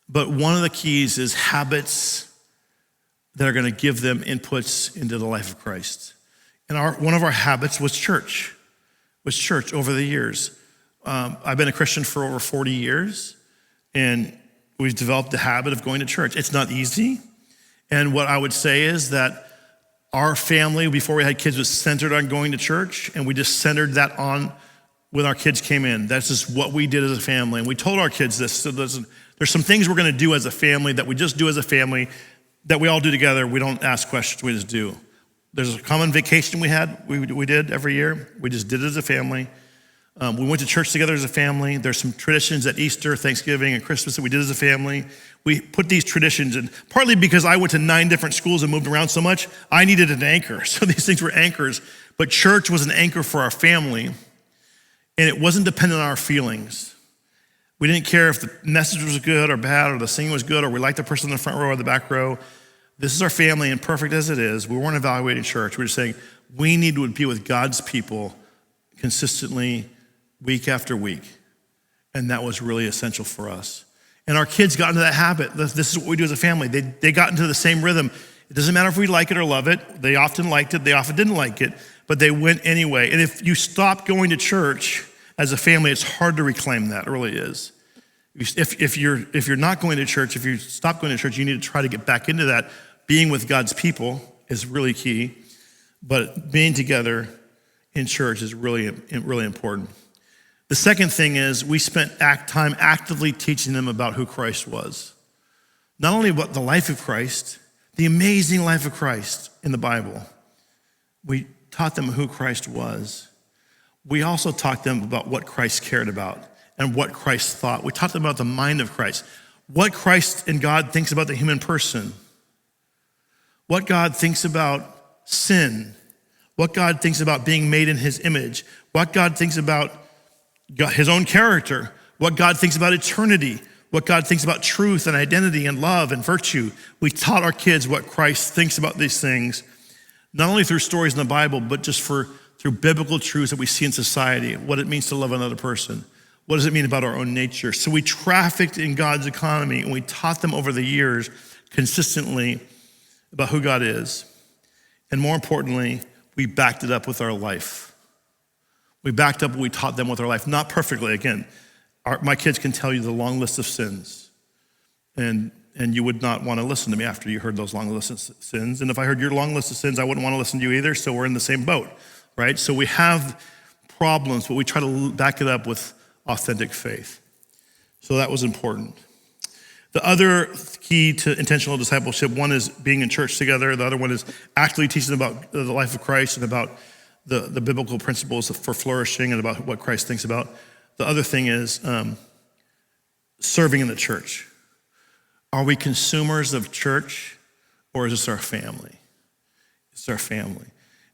B: But one of the keys is habits that are gonna give them inputs into the life of Christ. And one of our habits was church over the years. I've been a Christian for over 40 years, and we've developed the habit of going to church. It's not easy. And what I would say is that our family, before we had kids, was centered on going to church, and we just centered that on when our kids came in. That's just what we did as a family. And we told our kids this. So there's some things we're gonna do as a family that we just do as a family that we all do together. We don't ask questions, we just do. There's a common vacation we did every year. We just did it as a family. We went to church together as a family. There's some traditions at Easter, Thanksgiving, and Christmas that we did as a family. We put these traditions in, partly because I went to 9 different schools and moved around so much, I needed an anchor. So these things were anchors. But church was an anchor for our family, and it wasn't dependent on our feelings. We didn't care if the message was good or bad, or the singing was good, or we liked the person in the front row or the back row. This is our family, and perfect as it is, we weren't evaluating church. We were just saying, we need to be with God's people consistently, week after week. And that was really essential for us. And our kids got into that habit. This is what we do as a family. They got into the same rhythm. It doesn't matter if we like it or love it. They often liked it, they often didn't like it, but they went anyway. And if you stop going to church as a family, it's hard to reclaim that, it really is. If you're not going to church, if you stop going to church, you need to try to get back into that. Being with God's people is really key, but being together in church is really, really important. The second thing is we spent time actively teaching them about who Christ was. Not only about the life of Christ, the amazing life of Christ in the Bible. We taught them who Christ was. We also taught them about what Christ cared about and what Christ thought. We taught them about the mind of Christ, what Christ and God thinks about the human person, what God thinks about sin, what God thinks about being made in his image, what God thinks about his own character, what God thinks about eternity, what God thinks about truth and identity and love and virtue. We taught our kids what Christ thinks about these things, not only through stories in the Bible, but just through biblical truths that we see in society, what it means to love another person. What does it mean about our own nature? So we trafficked in God's economy, and we taught them over the years consistently about who God is. And more importantly, we backed it up with our life. We backed up what we taught them with our life. Not perfectly, again. My kids can tell you the long list of sins. And you would not want to listen to me after you heard those long lists of sins. And if I heard your long list of sins, I wouldn't want to listen to you either, so we're in the same boat, right? So we have problems, but we try to back it up with authentic faith. So that was important. The other key to intentional discipleship, one is being in church together. The other one is actively teaching about the life of Christ and about the biblical principles for flourishing and about what Christ thinks about. The other thing is serving in the church. Are we consumers of church, or is this our family? It's our family.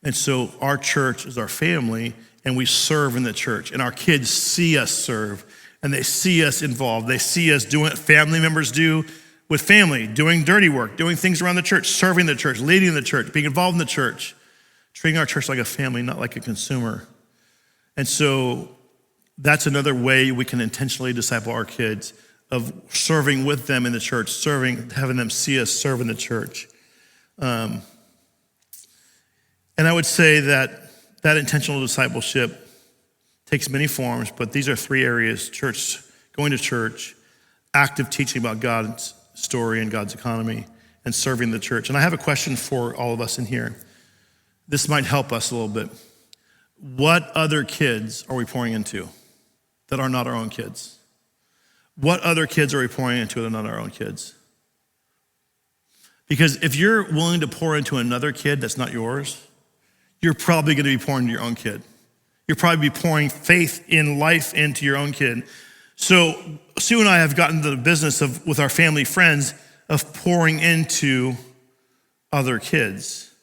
B: And so our church is our family, and we serve in the church. And our kids see us serve, and they see us involved. They see us doing what family members do with family, doing dirty work, doing things around the church, serving the church, leading the church, being involved in the church, treating our church like a family, not like a consumer. And so that's another way we can intentionally disciple our kids, of serving with them in the church, having them see us serve in the church. And I would say that intentional discipleship takes many forms, but these are three areas: church, going to church, active teaching about God's story and God's economy, and serving the church. And I have a question for all of us in here. This might help us a little bit. What other kids are we pouring into that are not our own kids? What other kids are we pouring into that are not our own kids? Because if you're willing to pour into another kid that's not yours, you're probably going to be pouring into your own kid. You'll probably be pouring faith in life into your own kid. So Sue and I have gotten to the business of, with our family friends, of pouring into other kids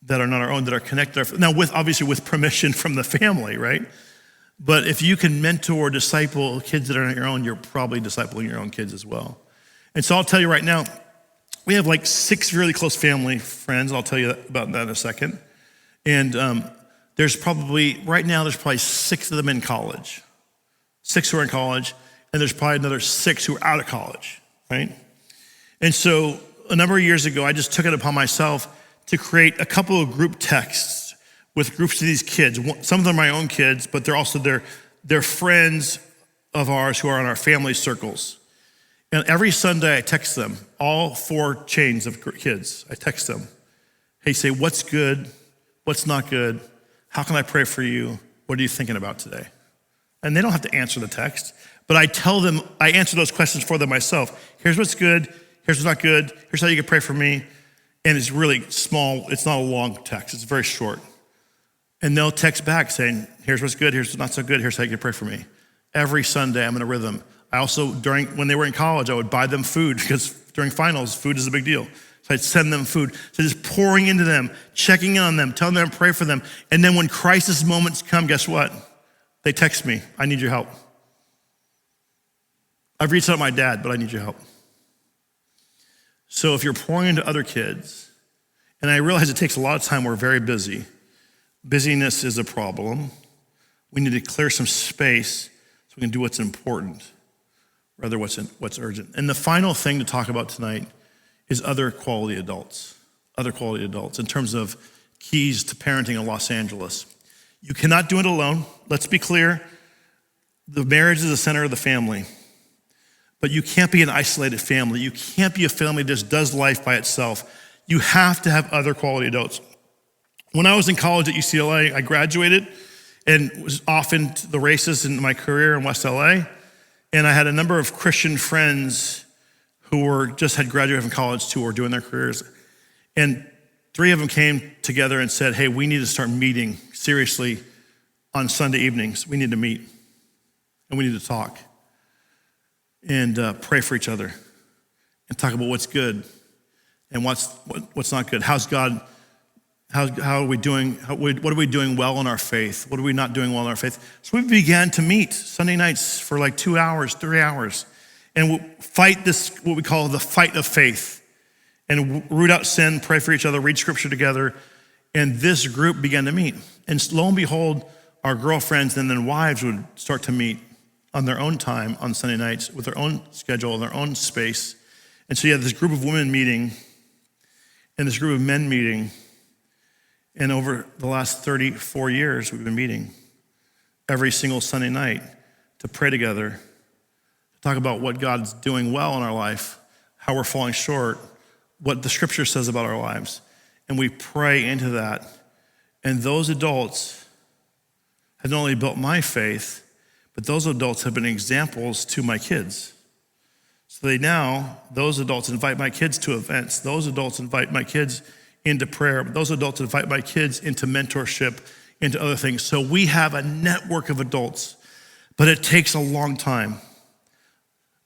B: that are not our own, that are connected. Now, obviously with permission from the family, right? But if you can mentor, disciple kids that are not your own, you're probably discipling your own kids as well. And so I'll tell you right now, we have like 6 really close family friends. I'll tell you about that in a second. And there's probably 6 of them in college. 6 who are in college, and there's probably another 6 who are out of college, right? And so a number of years ago, I just took it upon myself to create a couple of group texts with groups of these kids. Some of them are my own kids, but they're also they're friends of ours who are in our family circles. And every Sunday I text them, all 4 chains of kids. I text them, hey, say, what's good? What's not good? How can I pray for you? What are you thinking about today? And they don't have to answer the text, but I tell them, I answer those questions for them myself. Here's what's good. Here's what's not good. Here's how you can pray for me. And it's really small. It's not a long text. It's very short. And they'll text back saying, here's what's good, here's what's not so good, here's how you can pray for me. Every Sunday, I'm in a rhythm. I also, when they were in college, I would buy them food, because during finals, food is a big deal. So I'd send them food. So just pouring into them, checking in on them, telling them to pray for them. And then when crisis moments come, guess what? They text me, I need your help. I've reached out to my dad, but I need your help. So if you're pouring into other kids, and I realize it takes a lot of time, we're very busy. Busyness is a problem. We need to clear some space so we can do what's important, rather what's urgent. And the final thing to talk about tonight is other quality adults in terms of keys to parenting in Los Angeles. You cannot do it alone. Let's be clear. The marriage is the center of the family, but you can't be an isolated family. You can't be a family that just does life by itself. You have to have other quality adults. When I was in college at UCLA, I graduated and was off into the races in my career in West LA. And I had a number of Christian friends who just had graduated from college too, or doing their careers. And 3 of them came together and said, hey, we need to start meeting seriously on Sunday evenings. We need to meet and we need to talk and pray for each other and talk about what's good and what's not good. How's God How are we doing? What are we doing well in our faith? What are we not doing well in our faith? So we began to meet Sunday nights for like 2 hours, 3 hours, and we'll fight this, what we call the fight of faith, and root out sin, pray for each other, read scripture together. And this group began to meet. And lo and behold, our girlfriends and then wives would start to meet on their own time on Sunday nights with their own schedule, their own space. And so you had this group of women meeting and this group of men meeting. And over the last 34 years, we've been meeting every single Sunday night to pray together, to talk about what God's doing well in our life, how we're falling short, what the scripture says about our lives. And we pray into that. And those adults have not only built my faith, but those adults have been examples to my kids. So those adults invite my kids to events. Those adults invite my kids into prayer. Those adults invite my kids into mentorship, into other things. So we have a network of adults, but it takes a long time.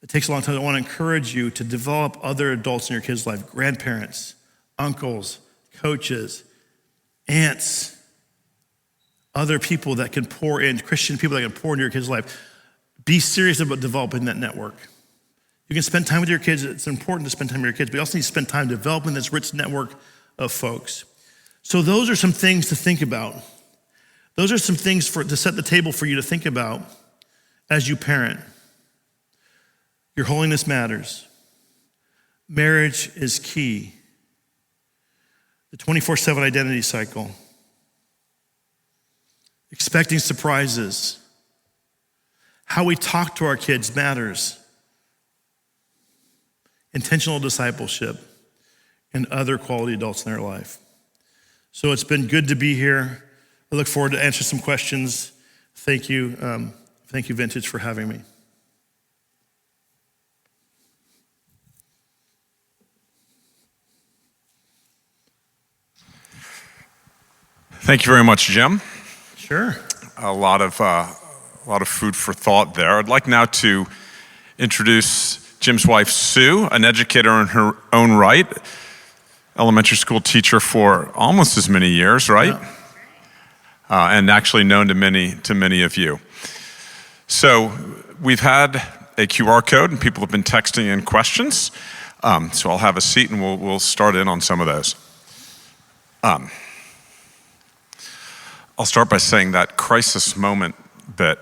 B: It takes a long time. I want to encourage you to develop other adults in your kids' life, grandparents, uncles, coaches, aunts, other people that can pour in, Christian people that can pour into your kids' life. Be serious about developing that network. You can spend time with your kids. It's important to spend time with your kids, but you also need to spend time developing this rich network of folks. So those are some things to think about. Those are some things to set the table for you to think about as you parent. Your holiness matters. Marriage is key. The 24/7 identity cycle. Expecting surprises. How we talk to our kids matters. Intentional discipleship, and other quality adults in their life. So it's been good to be here. I look forward to answering some questions. Thank you. Thank you, Vintage, for having me.
A: Thank you very much, Jim.
B: Sure.
A: A lot of food for thought there. I'd like now to introduce Jim's wife, Sue, an educator in her own right, elementary school teacher for almost as many years, right? Yeah. And actually known to many of you. So we've had a QR code and people have been texting in questions. So I'll have a seat and we'll start in on some of those. I'll start by saying that crisis moment bit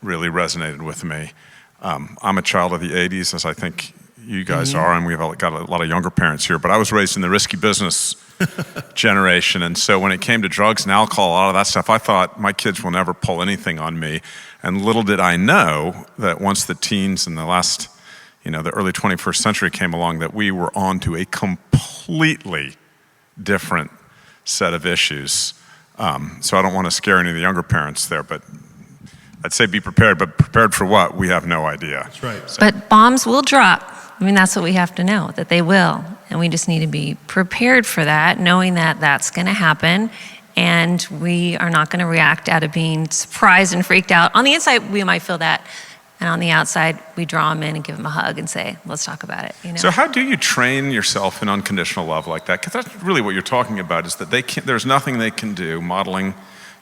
A: really resonated with me. I'm a child of the 80s, as I think you guys are, and we've got a lot of younger parents here, but I was raised in the risky business generation, and so when it came to drugs and alcohol, a lot of that stuff, I thought my kids will never pull anything on me, and little did I know that once the teens and the early 21st century came along, that we were on to a completely different set of issues. So I don't want to scare any of the younger parents there, but I'd say be prepared, but prepared for what? We have no idea.
B: That's right.
C: So. But bombs will drop. I mean, that's what we have to know, that they will. And we just need to be prepared for that, knowing that that's going to happen. And we are not going to react out of being surprised and freaked out. On the inside, we might feel that. And on the outside, we draw them in and give them a hug and say, let's talk about it.
A: So how do you train yourself in unconditional love like that? Because that's really what you're talking about, is that there's nothing they can do, modeling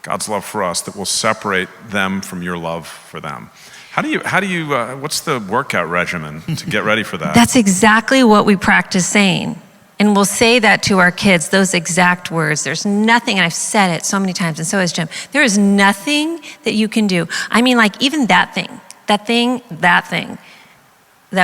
A: God's love for us, that will separate them from your love for them. How do you what's the workout regimen to get ready for that?
C: That's exactly what we practice saying. And we'll say that to our kids, those exact words. There's nothing, and I've said it so many times, and so has Jim, there is nothing that you can do. I mean, like even that thing that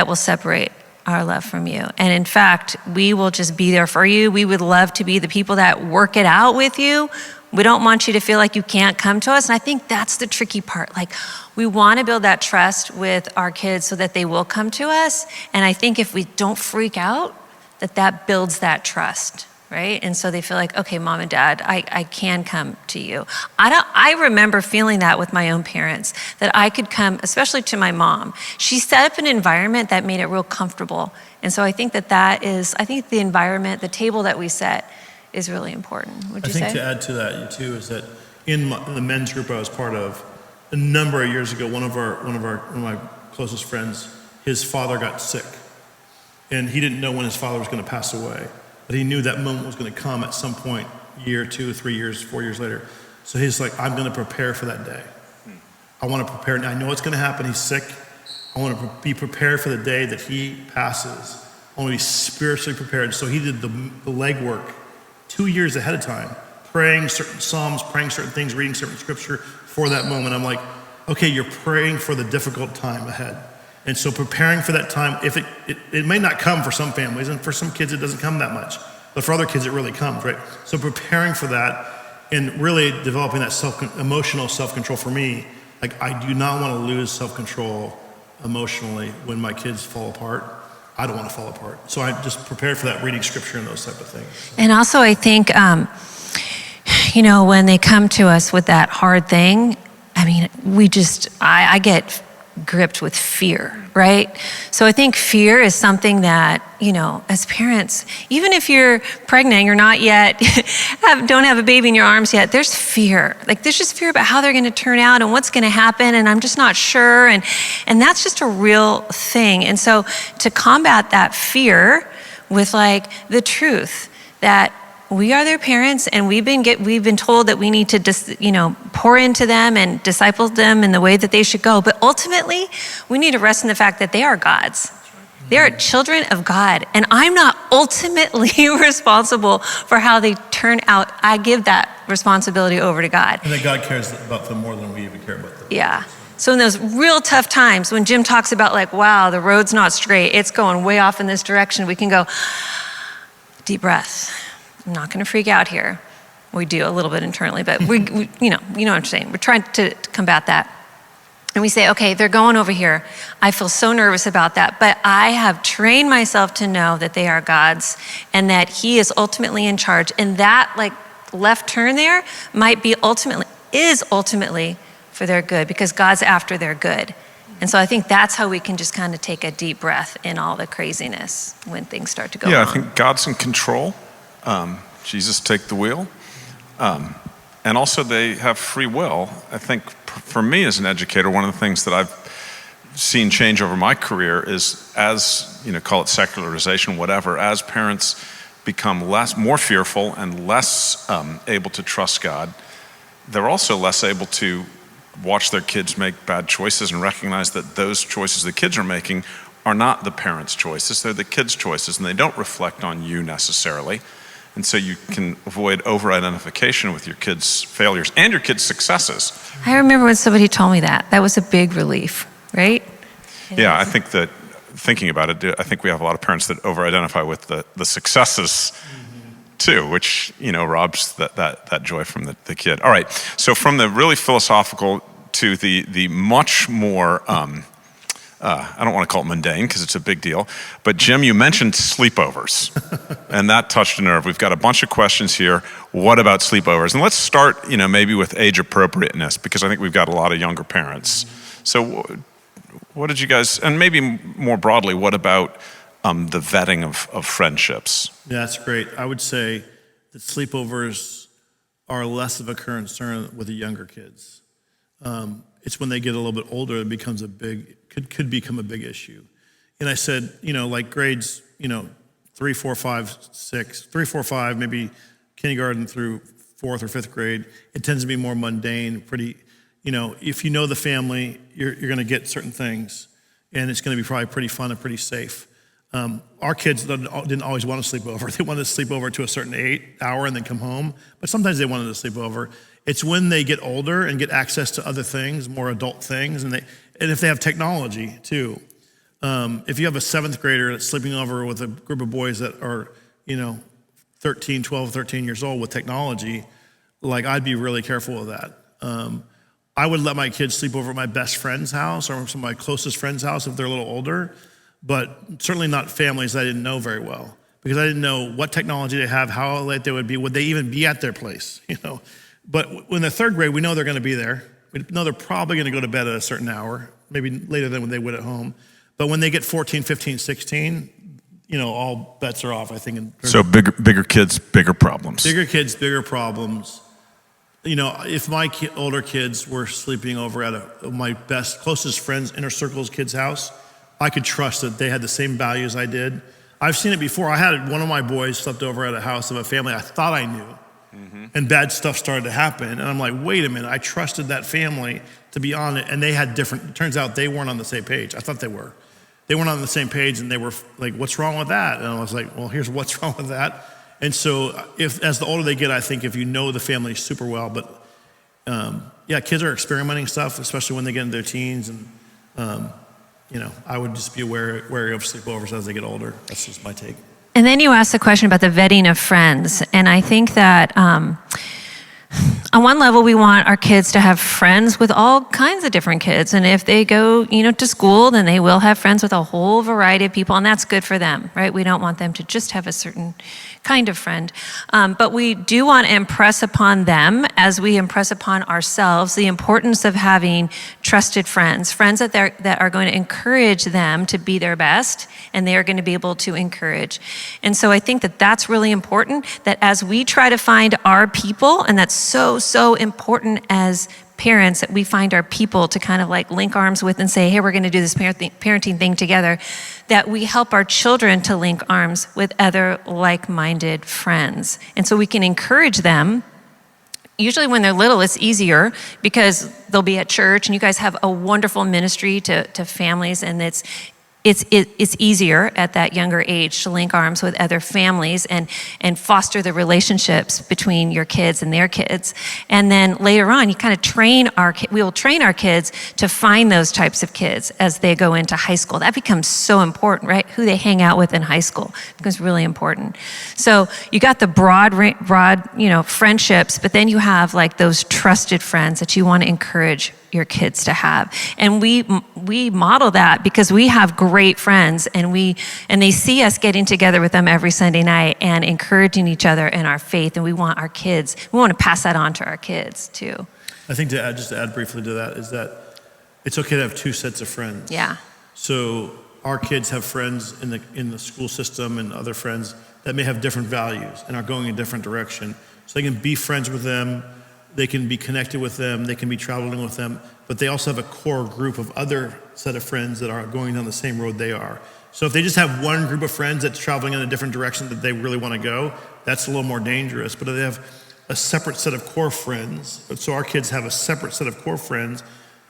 C: will separate our love from you. And in fact, we will just be there for you. We would love to be the people that work it out with you. We don't want you to feel like you can't come to us. And I think that's the tricky part. Like, we want to build that trust with our kids so that they will come to us. And I think if we don't freak out, that builds that trust, right? And so they feel like, okay, mom and dad, I can come to you. I remember feeling that with my own parents, that I could come, especially to my mom. She set up an environment that made it real comfortable. And so I think I think the environment, the table that we set is really important. Would you say?
B: I think to add to that too is that in the men's group I was part of, a number of years ago, one of my closest friends, his father got sick. And he didn't know when his father was going to pass away. But he knew that moment was going to come at some point year, 2, 3 years, 4 years later. So he's like, I'm gonna prepare for that day. I wanna prepare, and I know it's gonna happen, he's sick. I wanna be prepared for the day that he passes. I wanna be spiritually prepared. So he did the legwork 2 years ahead of time, praying certain Psalms, praying certain things, reading certain scripture for that moment. I'm like, okay, you're praying for the difficult time ahead. And so preparing for that time, if it may not come for some families, and for some kids it doesn't come that much, but for other kids it really comes, right? So preparing for that and really developing that emotional self-control for me, like I do not want to lose self-control emotionally when my kids fall apart. I don't want to fall apart. So I just prepared for that, reading scripture and those type of things.
C: And also I think, when they come to us with that hard thing, I mean, I get gripped with fear, right? So I think fear is something that, as parents, even if you're pregnant, you're not yet, don't have a baby in your arms yet, there's fear. Like there's just fear about how they're gonna turn out and what's gonna happen, and I'm just not sure, and that's just a real thing. And so to combat that fear with like the truth that we are their parents, and we've been told that we need to pour into them and disciple them in the way that they should go. But ultimately, we need to rest in the fact that they are God's. They are children of God, and I'm not ultimately responsible for how they turn out. I give that responsibility over to God.
B: And that God cares about them more than we even care about them.
C: Yeah. So in those real tough times, when Jim talks about like, wow, the road's not straight, it's going way off in this direction, we can go, deep breath. I'm not going to freak out here. We do a little bit internally, but we you know what I'm saying. We're trying to combat that. And we say, okay, they're going over here. I feel so nervous about that, but I have trained myself to know that they are God's and that he is ultimately in charge. And that like left turn there is ultimately for their good, because God's after their good. And so I think that's how we can just kind of take a deep breath in all the craziness when things start to go wrong.
A: I think God's in control. Jesus take the wheel. And also they have free will. I think for me as an educator, one of the things that I've seen change over my career is as, call it secularization, whatever, as parents become more fearful and less able to trust God, they're also less able to watch their kids make bad choices and recognize that those choices the kids are making are not the parents' choices, they're the kids' choices, and they don't reflect on you necessarily. And so you can avoid over-identification with your kids' failures and your kids' successes.
C: I remember when somebody told me that. That was a big relief, right?
A: Yeah, I think that thinking about it, I think we have a lot of parents that over-identify with the successes too, which, robs that joy from the kid. All right, so from the really philosophical to the much more, I don't want to call it mundane because it's a big deal, but Jim, you mentioned sleepovers, and that touched a nerve. We've got a bunch of questions here. What about sleepovers? And let's start, maybe with age appropriateness, because I think we've got a lot of younger parents. So what did you guys, and maybe more broadly, what about the vetting of friendships?
B: Yeah, that's great. I would say that sleepovers are less of a concern with the younger kids. It's when they get a little bit older, it becomes could become a big issue. And I said, like grades, 3, 4, 5, 6, 3, 4, 5, maybe kindergarten through 4th or 5th grade, it tends to be more mundane, pretty, if you know the family, you're gonna get certain things, and it's gonna be probably pretty fun and pretty safe. Our kids didn't always want to sleep over. They wanted to sleep over to a certain hour and then come home, but sometimes they wanted to sleep over. It's when they get older and get access to other things, more adult things, and if they have technology too. If you have a 7th grader that's sleeping over with a group of boys that are, 12, 13 years old with technology, like I'd be really careful with that. I would let my kids sleep over at my best friend's house or some of my closest friend's house if they're a little older, but certainly not families I didn't know very well, because I didn't know what technology they have, how late they would they even be at their place, But when they're 3rd grade, we know they're gonna be there. We know they're probably gonna go to bed at a certain hour, maybe later than when they would at home. But when they get 14, 15, 16, all bets are off, I think.
A: So bigger kids, bigger problems.
B: Bigger kids, bigger problems. If my older kids were sleeping over at my closest friend's inner circle's kid's house, I could trust that they had the same values I did. I've seen it before. I had one of my boys slept over at a house of a family I thought I knew. and bad stuff started to happen. And I'm like, wait a minute, I trusted that family to be on it, and they had different, it turns out they weren't on the same page. I thought they were. They weren't on the same page, and they were like, what's wrong with that? And I was like, well, here's what's wrong with that. And so as the older they get, I think if you know the family super well, but yeah, kids are experimenting stuff, especially when they get into their teens. And, I would just be wary of sleepovers as they get older. That's just my take.
C: And then you asked the question about the vetting of friends. And I think that on one level, we want our kids to have friends with all kinds of different kids. And if they go, to school, then they will have friends with a whole variety of people. And that's good for them, right? We don't want them to just have a certain kind of friend. But we do want to impress upon them, as we impress upon ourselves, the importance of having trusted friends that are going to encourage them to be their best, and they are going to be able to encourage. And so I think that that's really important, that as we try to find our people, and that's so important as parents, that we find our people to kind of like link arms with and say, hey, we're going to do this parenting thing together, that we help our children to link arms with other like-minded friends. And so we can encourage them. Usually when they're little, it's easier because they'll be at church, and you guys have a wonderful ministry to families, and it's easier at that younger age to link arms with other families and foster the relationships between your kids and their kids. And then later on, you kind of we will train our kids to find those types of kids as they go into high school. That becomes so important, right? Who they hang out with in high school becomes really important. So you got the broad, friendships, but then you have like those trusted friends that you want to encourage your kids to have. And we model that because we have great friends, and they see us getting together with them every Sunday night and encouraging each other in our faith. And we want to pass that on to our kids too.
B: I think to add briefly to that is that it's okay to have two sets of friends.
C: Yeah.
B: So our kids have friends in the school system and other friends that may have different values and are going in a different direction. So they can be friends with them. They can be connected with them, they can be traveling with them, but they also have a core group of other set of friends that are going down the same road they are. So if they just have one group of friends that's traveling in a different direction that they really want to go, that's a little more dangerous. But if they have a separate set of core friends, so our kids have a separate set of core friends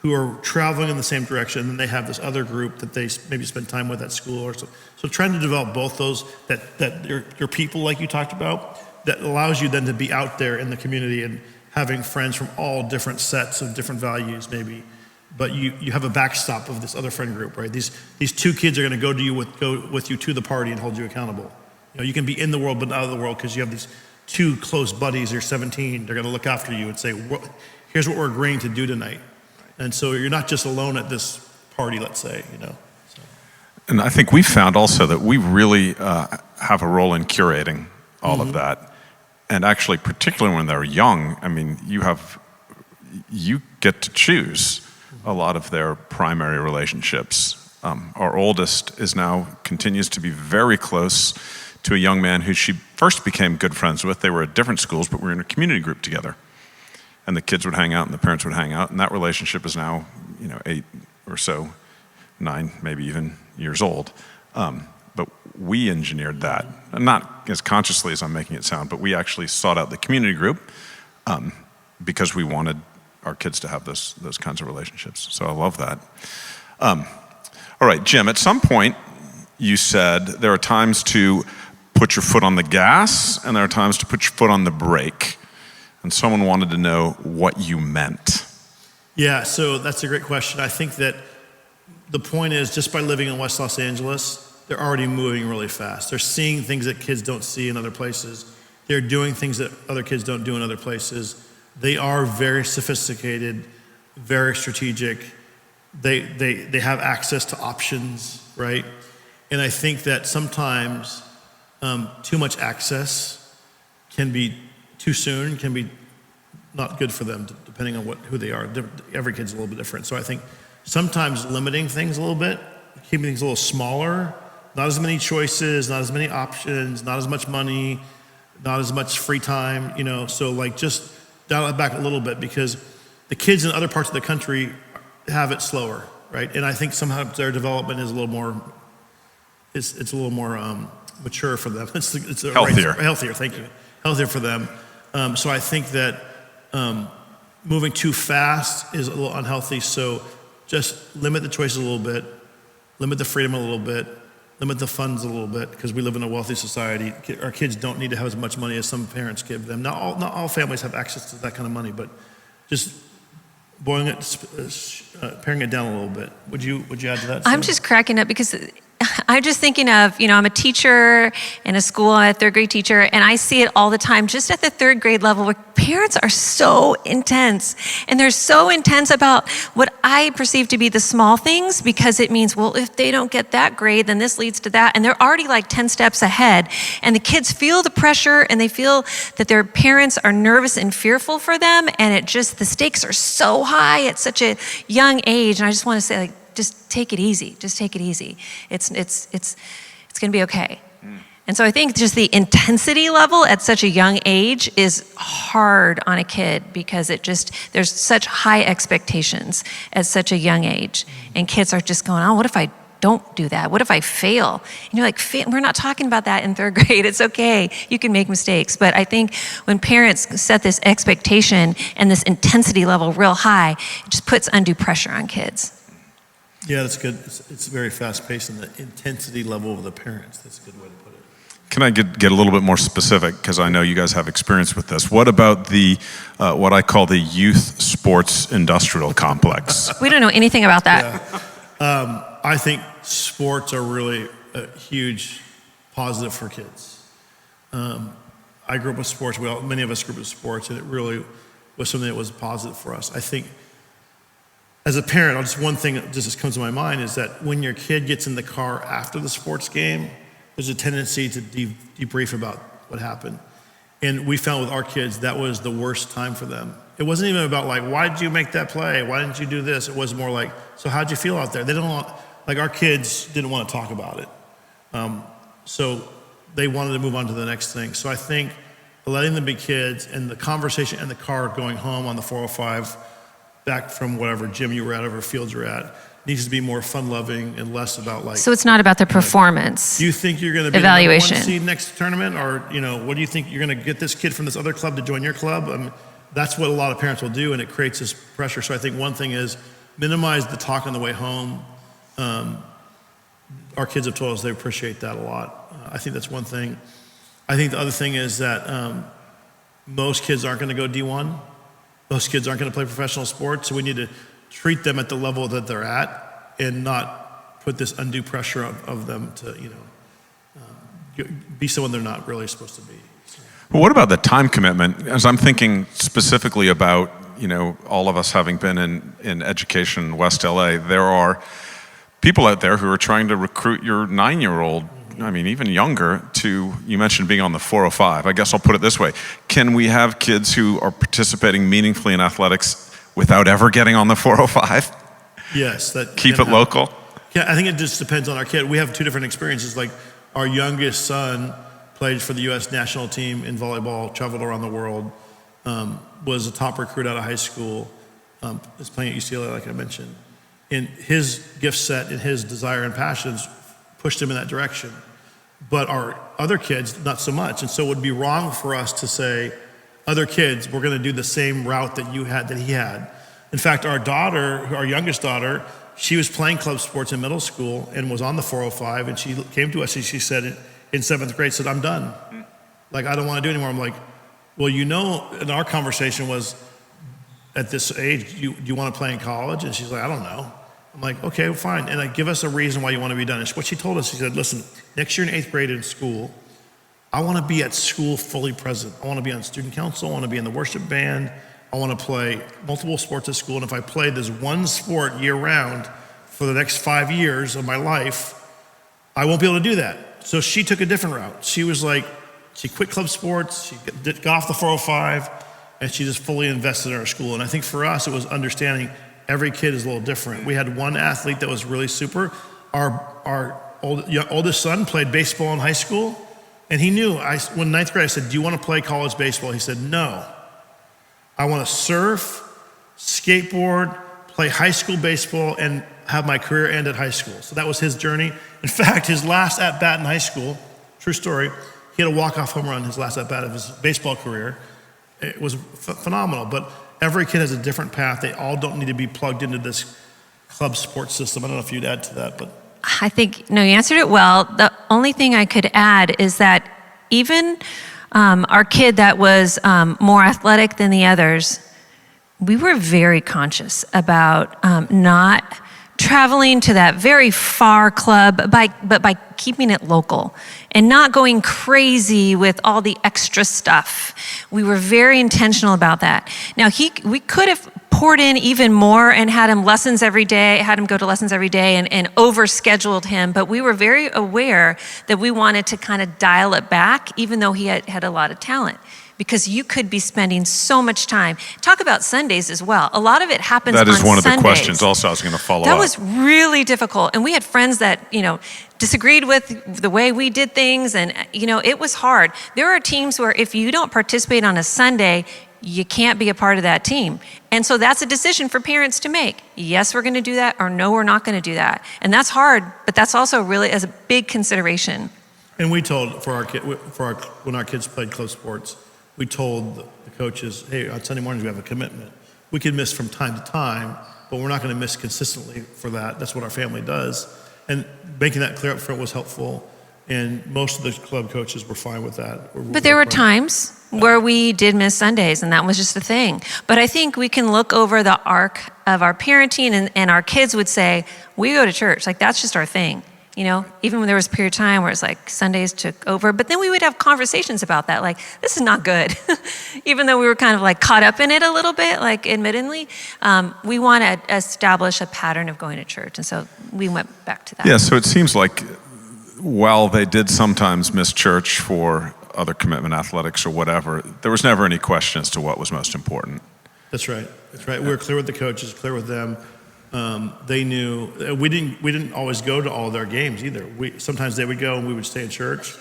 B: who are traveling in the same direction, and they have this other group that they maybe spend time with at school or so. So trying to develop both those, that your people, like you talked about, that allows you then to be out there in the community and having friends from all different sets of different values maybe, but you have a backstop of this other friend group, right? These two kids are going to go with you to the party and hold you accountable. You can be in the world but not out of the world because you have these two close buddies. You're 17. They're going to look after you and say, here's what we're agreeing to do tonight. And so you're not just alone at this party, let's say, So.
A: And I think we found also that we really have a role in curating all of that. And actually, particularly when they're young, I mean, you get to choose a lot of their primary relationships. Our oldest continues to be very close to a young man who she first became good friends with. They were at different schools, but we were in a community group together. And the kids would hang out and the parents would hang out. And that relationship is now, 8 or so, 9, maybe even years old. But we engineered that, not as consciously as I'm making it sound, but we actually sought out the community group because we wanted our kids to have those kinds of relationships. So I love that. All right, Jim, at some point you said there are times to put your foot on the gas and there are times to put your foot on the brake. And someone wanted to know what you meant.
B: Yeah, so that's a great question. I think that the point is, just by living in West Los Angeles, they're already moving really fast. They're seeing things that kids don't see in other places. They're doing things that other kids don't do in other places. They are very sophisticated, very strategic. They have access to options, right? And I think that sometimes too much access can be too soon, can be not good for them, depending on who they are. Every kid's a little bit different. So I think sometimes limiting things a little bit, keeping things a little smaller, not as many choices, not as many options, not as much money, not as much free time, so like just dial it back a little bit, because the kids in other parts of the country have it slower, right? And I think somehow their development is a little more, it's a little more mature for them. It's
A: healthier.
B: Healthier, thank you. Healthier for them. So I think that moving too fast is a little unhealthy. So just limit the choices a little bit, limit the freedom a little bit, limit the funds a little bit, because we live in a wealthy society. Our kids don't need to have as much money as some parents give them. Not all families have access to that kind of money, but just boiling it, paring it down a little bit. Would you add to that?
C: I'm just cracking up because I'm just thinking of, I'm a teacher in a school, I'm a third grade teacher, and I see it all the time, just at the third grade level, where parents are so intense. And they're so intense about what I perceive to be the small things, because it means, well, if they don't get that grade, then this leads to that. And they're already like 10 steps ahead. And the kids feel the pressure, and they feel that their parents are nervous and fearful for them. And the stakes are so high at such a young age. And I just want to say, like, just take it easy. Just take it easy. It's going to be okay. And so I think just the intensity level at such a young age is hard on a kid, because there's such high expectations at such a young age. And kids are just going, oh, what if I don't do that? What if I fail? And you're like, we're not talking about that in third grade. It's okay. You can make mistakes. But I think when parents set this expectation and this intensity level real high, it just puts undue pressure on kids.
B: Yeah, that's good. It's very fast-paced, and the intensity level of the parents. That's a good way to put it.
A: Can I get a little bit more specific, because I know you guys have experience with this? What about the what I call the youth sports industrial complex?
C: We don't know anything about that.
B: Yeah. I think sports are really a huge positive for kids. I grew up with sports. Many of us grew up with sports, and it really was something that was positive for us. I think, as a parent, just one thing that just comes to my mind is that when your kid gets in the car after the sports game, there's a tendency to debrief about what happened. And we found with our kids, that was the worst time for them. It wasn't even about like, why did you make that play? Why didn't you do this? It was more like, so how'd you feel out there? Our kids didn't want to talk about it. So they wanted to move on to the next thing. So I think letting them be kids, and the conversation in the car going home on the 405, back from whatever gym you were at, whatever field you're at, needs to be more fun-loving and less about like.
C: So it's not about the performance.
B: Do you think you're going to be
C: evaluation.
B: the number 1 seed next tournament, or what do you think you're going to get this kid from this other club to join your club? That's what a lot of parents will do, and it creates this pressure. So I think one thing is minimize the talk on the way home. Our kids have told us they appreciate that a lot. I think that's one thing. I think the other thing is that most kids aren't going to go D1. Most kids aren't going to play professional sports, so we need to treat them at the level that they're at, and not put this undue pressure of them to, be someone they're not really supposed to be.
A: Well, what about the time commitment? As I'm thinking specifically about, all of us having been in education in West LA, there are people out there who are trying to recruit your 9-year-old, even younger, you mentioned being on the 405. I guess I'll put it this way. Can we have kids who are participating meaningfully in athletics without ever getting on the 405?
B: Yes.
A: Keep it local?
B: Yeah, I think it just depends on our kid. We have two different experiences. Like, our youngest son played for the U.S. national team in volleyball, traveled around the world, was a top recruit out of high school, is playing at UCLA, like I mentioned. And his gift set and his desire and passions pushed him in that direction. But our other kids, not so much. And so it would be wrong for us to say, other kids, we're going to do the same route that he had. In fact, our youngest daughter, she was playing club sports in middle school and was on the 405, and she came to us and she said in 7th grade, said, I'm done. Like, I don't want to do anymore. I'm like, well, and our conversation was, at this age, do you want to play in college? And she's like, I don't know. I'm like, okay, fine. And give us a reason why you want to be done. And what she told us, she said, listen, next year in 8th grade in school, I want to be at school fully present. I want to be on student council. I want to be in the worship band. I want to play multiple sports at school. And if I play this one sport year round for the next 5 years of my life, I won't be able to do that. So she took a different route. She was like, she quit club sports. She got off the 405, and she just fully invested in our school. And I think for us, it was understanding every kid is a little different. We had one athlete that was really super. Our oldest son played baseball in high school, and he knew. When 9th grade, I said, do you want to play college baseball? He said, no. I want to surf, skateboard, play high school baseball, and have my career end at high school. So that was his journey. In fact, his last at-bat in high school, true story, he had a walk-off home run his last at-bat of his baseball career. It was phenomenal, but every kid has a different path. They all don't need to be plugged into this club sports system. I don't know if you'd add to that, but.
C: I think, no, you answered it well. The only thing I could add is that even our kid that was more athletic than the others, we were very conscious about not traveling to that very far club, but by keeping it local and not going crazy with all the extra stuff. We were very intentional about that. Now, we could have poured in even more and had him go to lessons every day and overscheduled him, but we were very aware that we wanted to kind of dial it back, even though he had a lot of talent. Because you could be spending so much time. Talk about Sundays as well. A lot of it happens on Sundays.
A: That is one of the questions also I was going to follow up.
C: That was really difficult. And we had friends that, disagreed with the way we did things. And, it was hard. There are teams where if you don't participate on a Sunday, you can't be a part of that team. And so that's a decision for parents to make. Yes, we're going to do that, or no, we're not going to do that. And that's hard, but that's also really as a big consideration.
B: And we told when our kids played club sports, we told the coaches, hey, on Sunday mornings we have a commitment. We can miss from time to time, but we're not going to miss consistently for that. That's what our family does. And making that clear up front was helpful. And most of the club coaches were fine with that.
C: But there were times where we did miss Sundays, and that was just the thing. But I think we can look over the arc of our parenting, and our kids would say, we go to church. Like, that's just our thing. Even when there was a period of time where it's like Sundays took over, but then we would have conversations about that, like, this is not good. Even though we were kind of like caught up in it a little bit, like admittedly, we want to establish a pattern of going to church. And so we went back to that.
A: Yeah, so it seems like while they did sometimes miss church for other commitment athletics or whatever, there was never any question as to what was most important.
B: That's right. We were clear with the coaches, clear with them. They knew we didn't always go to all their games either. Sometimes they would go and we would stay in church.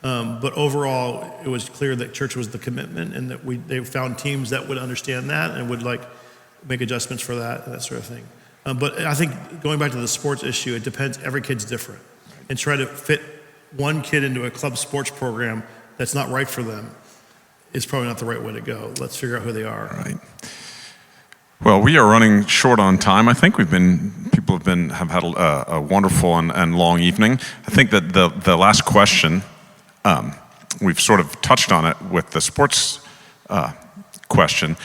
B: But overall, it was clear that church was the commitment, and that they found teams that would understand that and would make adjustments for that and that sort of thing. But I think going back to the sports issue, it depends. Every kid's different, and try to fit one kid into a club sports program that's not right for them is probably not the right way to go. Let's figure out who they are.
A: Right. Well, we are running short on time. I think people have had a wonderful and long evening. I think that the last question, we've sort of touched on it with the sports question.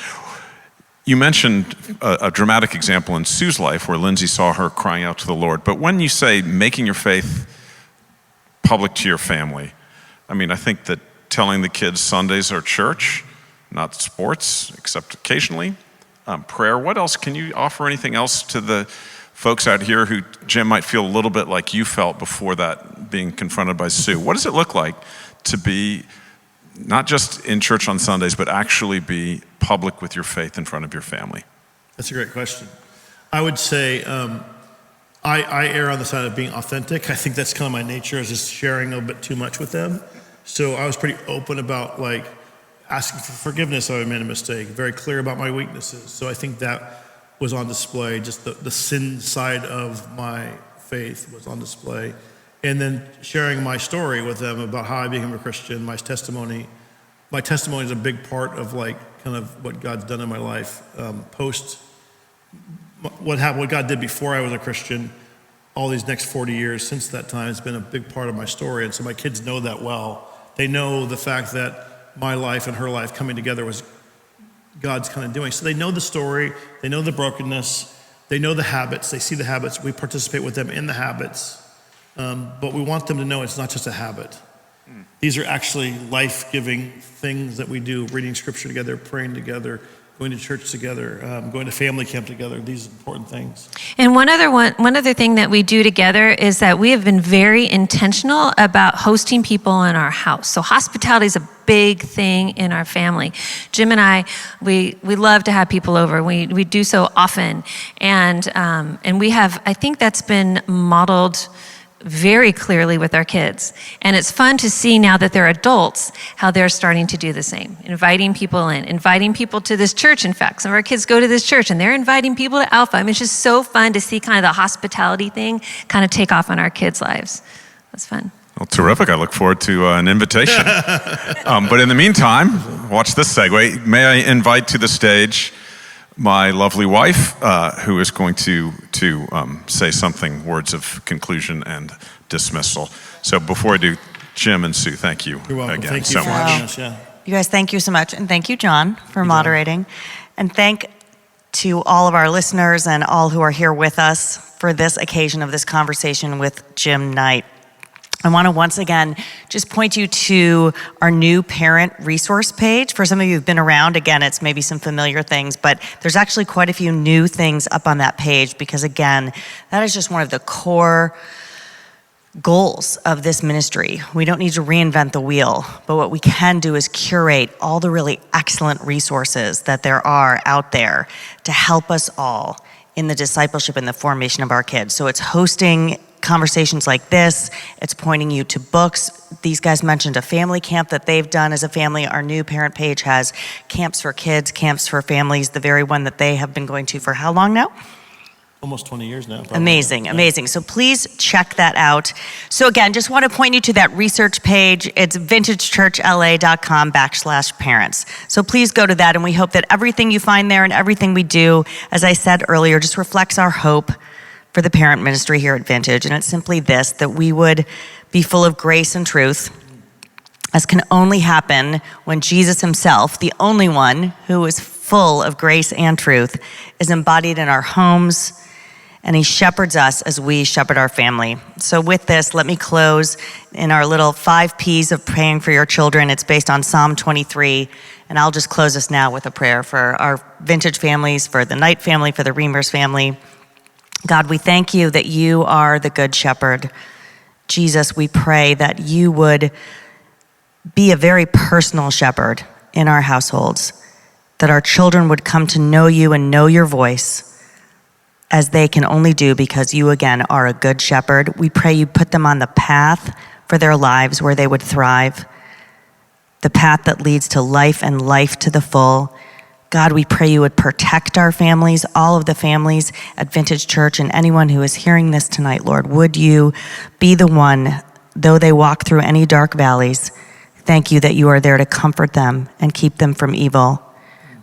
A: You mentioned a dramatic example in Sue's life where Lindsay saw her crying out to the Lord. But when you say making your faith public to your family, I think that telling the kids Sundays are church, not sports, except occasionally, prayer. What else? Can you offer anything else to the folks out here who, Jim, might feel a little bit like you felt before that, being confronted by Sue? What does it look like to be not just in church on Sundays, but actually be public with your faith in front of your family?
B: That's a great question. I would say I err on the side of being authentic. I think that's kind of my nature, is just sharing a little bit too much with them. So I was pretty open about asking for forgiveness if I made a mistake, very clear about my weaknesses. So I think that was on display. Just the sin side of my faith was on display. And then sharing my story with them about how I became a Christian, my testimony. My testimony is a big part of kind of what God's done in my life. Post what God did before I was a Christian, all these next 40 years since that time has been a big part of my story. And so my kids know that well. They know the fact that my life and her life coming together was God's kind of doing. So they know the story, they know the brokenness, they know the habits, they see the habits. We participate with them in the habits, but we want them to know it's not just a habit. These are actually life-giving things that we do, reading scripture together, praying together, going to church together, going to family camp together, these important things.
C: And one other thing that we do together is that we have been very intentional about hosting people in our house. So hospitality is a big thing in our family. Jim and I, we love to have people over. We do so often. And we have, I think that's been modeled very clearly with our kids. And it's fun to see now that they're adults, how they're starting to do the same. Inviting people in, inviting people to this church. In fact, some of our kids go to this church and they're inviting people to Alpha. It's just so fun to see kind of the hospitality thing kind of take off on our kids' lives. That's fun.
A: Well, terrific. I look forward to an invitation. But in the meantime, watch this segue. May I invite to the stage my lovely wife, who is going to say something, words of conclusion and dismissal. So before I do, Jim and Sue, thank you
B: You're welcome.
A: again
B: Thank you
A: so
B: for
A: much.
B: having us. Yeah.
D: You guys, thank you so much. And thank you, John, for moderating. And thank to all of our listeners and all who are here with us for this occasion of this conversation with Jim Knight. I want to once again just point you to our new parent resource page. For some of you who've been around, again, it's maybe some familiar things, but there's actually quite a few new things up on that page because, again, that is just one of the core goals of this ministry. We don't need to reinvent the wheel, but what we can do is curate all the really excellent resources that there are out there to help us all in the discipleship and the formation of our kids. So it's hosting conversations like this. It's pointing you to books. These guys mentioned a family camp that they've done as a family. Our new parent page has camps for kids, camps for families, the very one that they have been going to for how long now?
B: Almost 20 years now. Probably.
D: Amazing, amazing. So please check that out. So again, just want to point you to that research page. It's vintagechurchla.com/parents. So please go to that, and we hope that everything you find there and everything we do, as I said earlier, just reflects our hope for the parent ministry here at Vintage. And it's simply this, that we would be full of grace and truth, as can only happen when Jesus himself, the only one who is full of grace and truth, is embodied in our homes, and he shepherds us as we shepherd our family. So with this, let me close in our little 5 P's of praying for your children. It's based on Psalm 23, and I'll just close us now with a prayer for our Vintage families, for the Knight family, for the Reimers family. God, we thank you that you are the good shepherd. Jesus, we pray that you would be a very personal shepherd in our households, that our children would come to know you and know your voice as they can only do because you, again, are a good shepherd. We pray you put them on the path for their lives where they would thrive, the path that leads to life and life to the full. God, we pray you would protect our families, all of the families at Vintage Church, and anyone who is hearing this tonight, Lord. Would you be the one, though they walk through any dark valleys, thank you that you are there to comfort them and keep them from evil.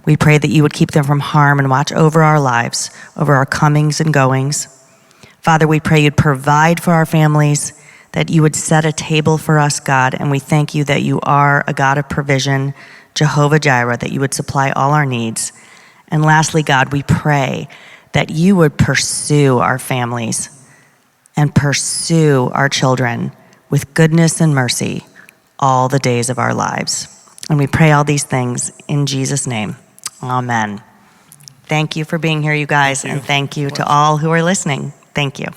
D: We pray that you would keep them from harm and watch over our lives, over our comings and goings. Father, we pray you'd provide for our families, that you would set a table for us, God, and we thank you that you are a God of provision, Jehovah Jireh, that you would supply all our needs. And lastly, God, we pray that you would pursue our families and pursue our children with goodness and mercy all the days of our lives. And we pray all these things in Jesus' name. Amen. Thank you for being here, you guys, and thank you to all who are listening. Thank you.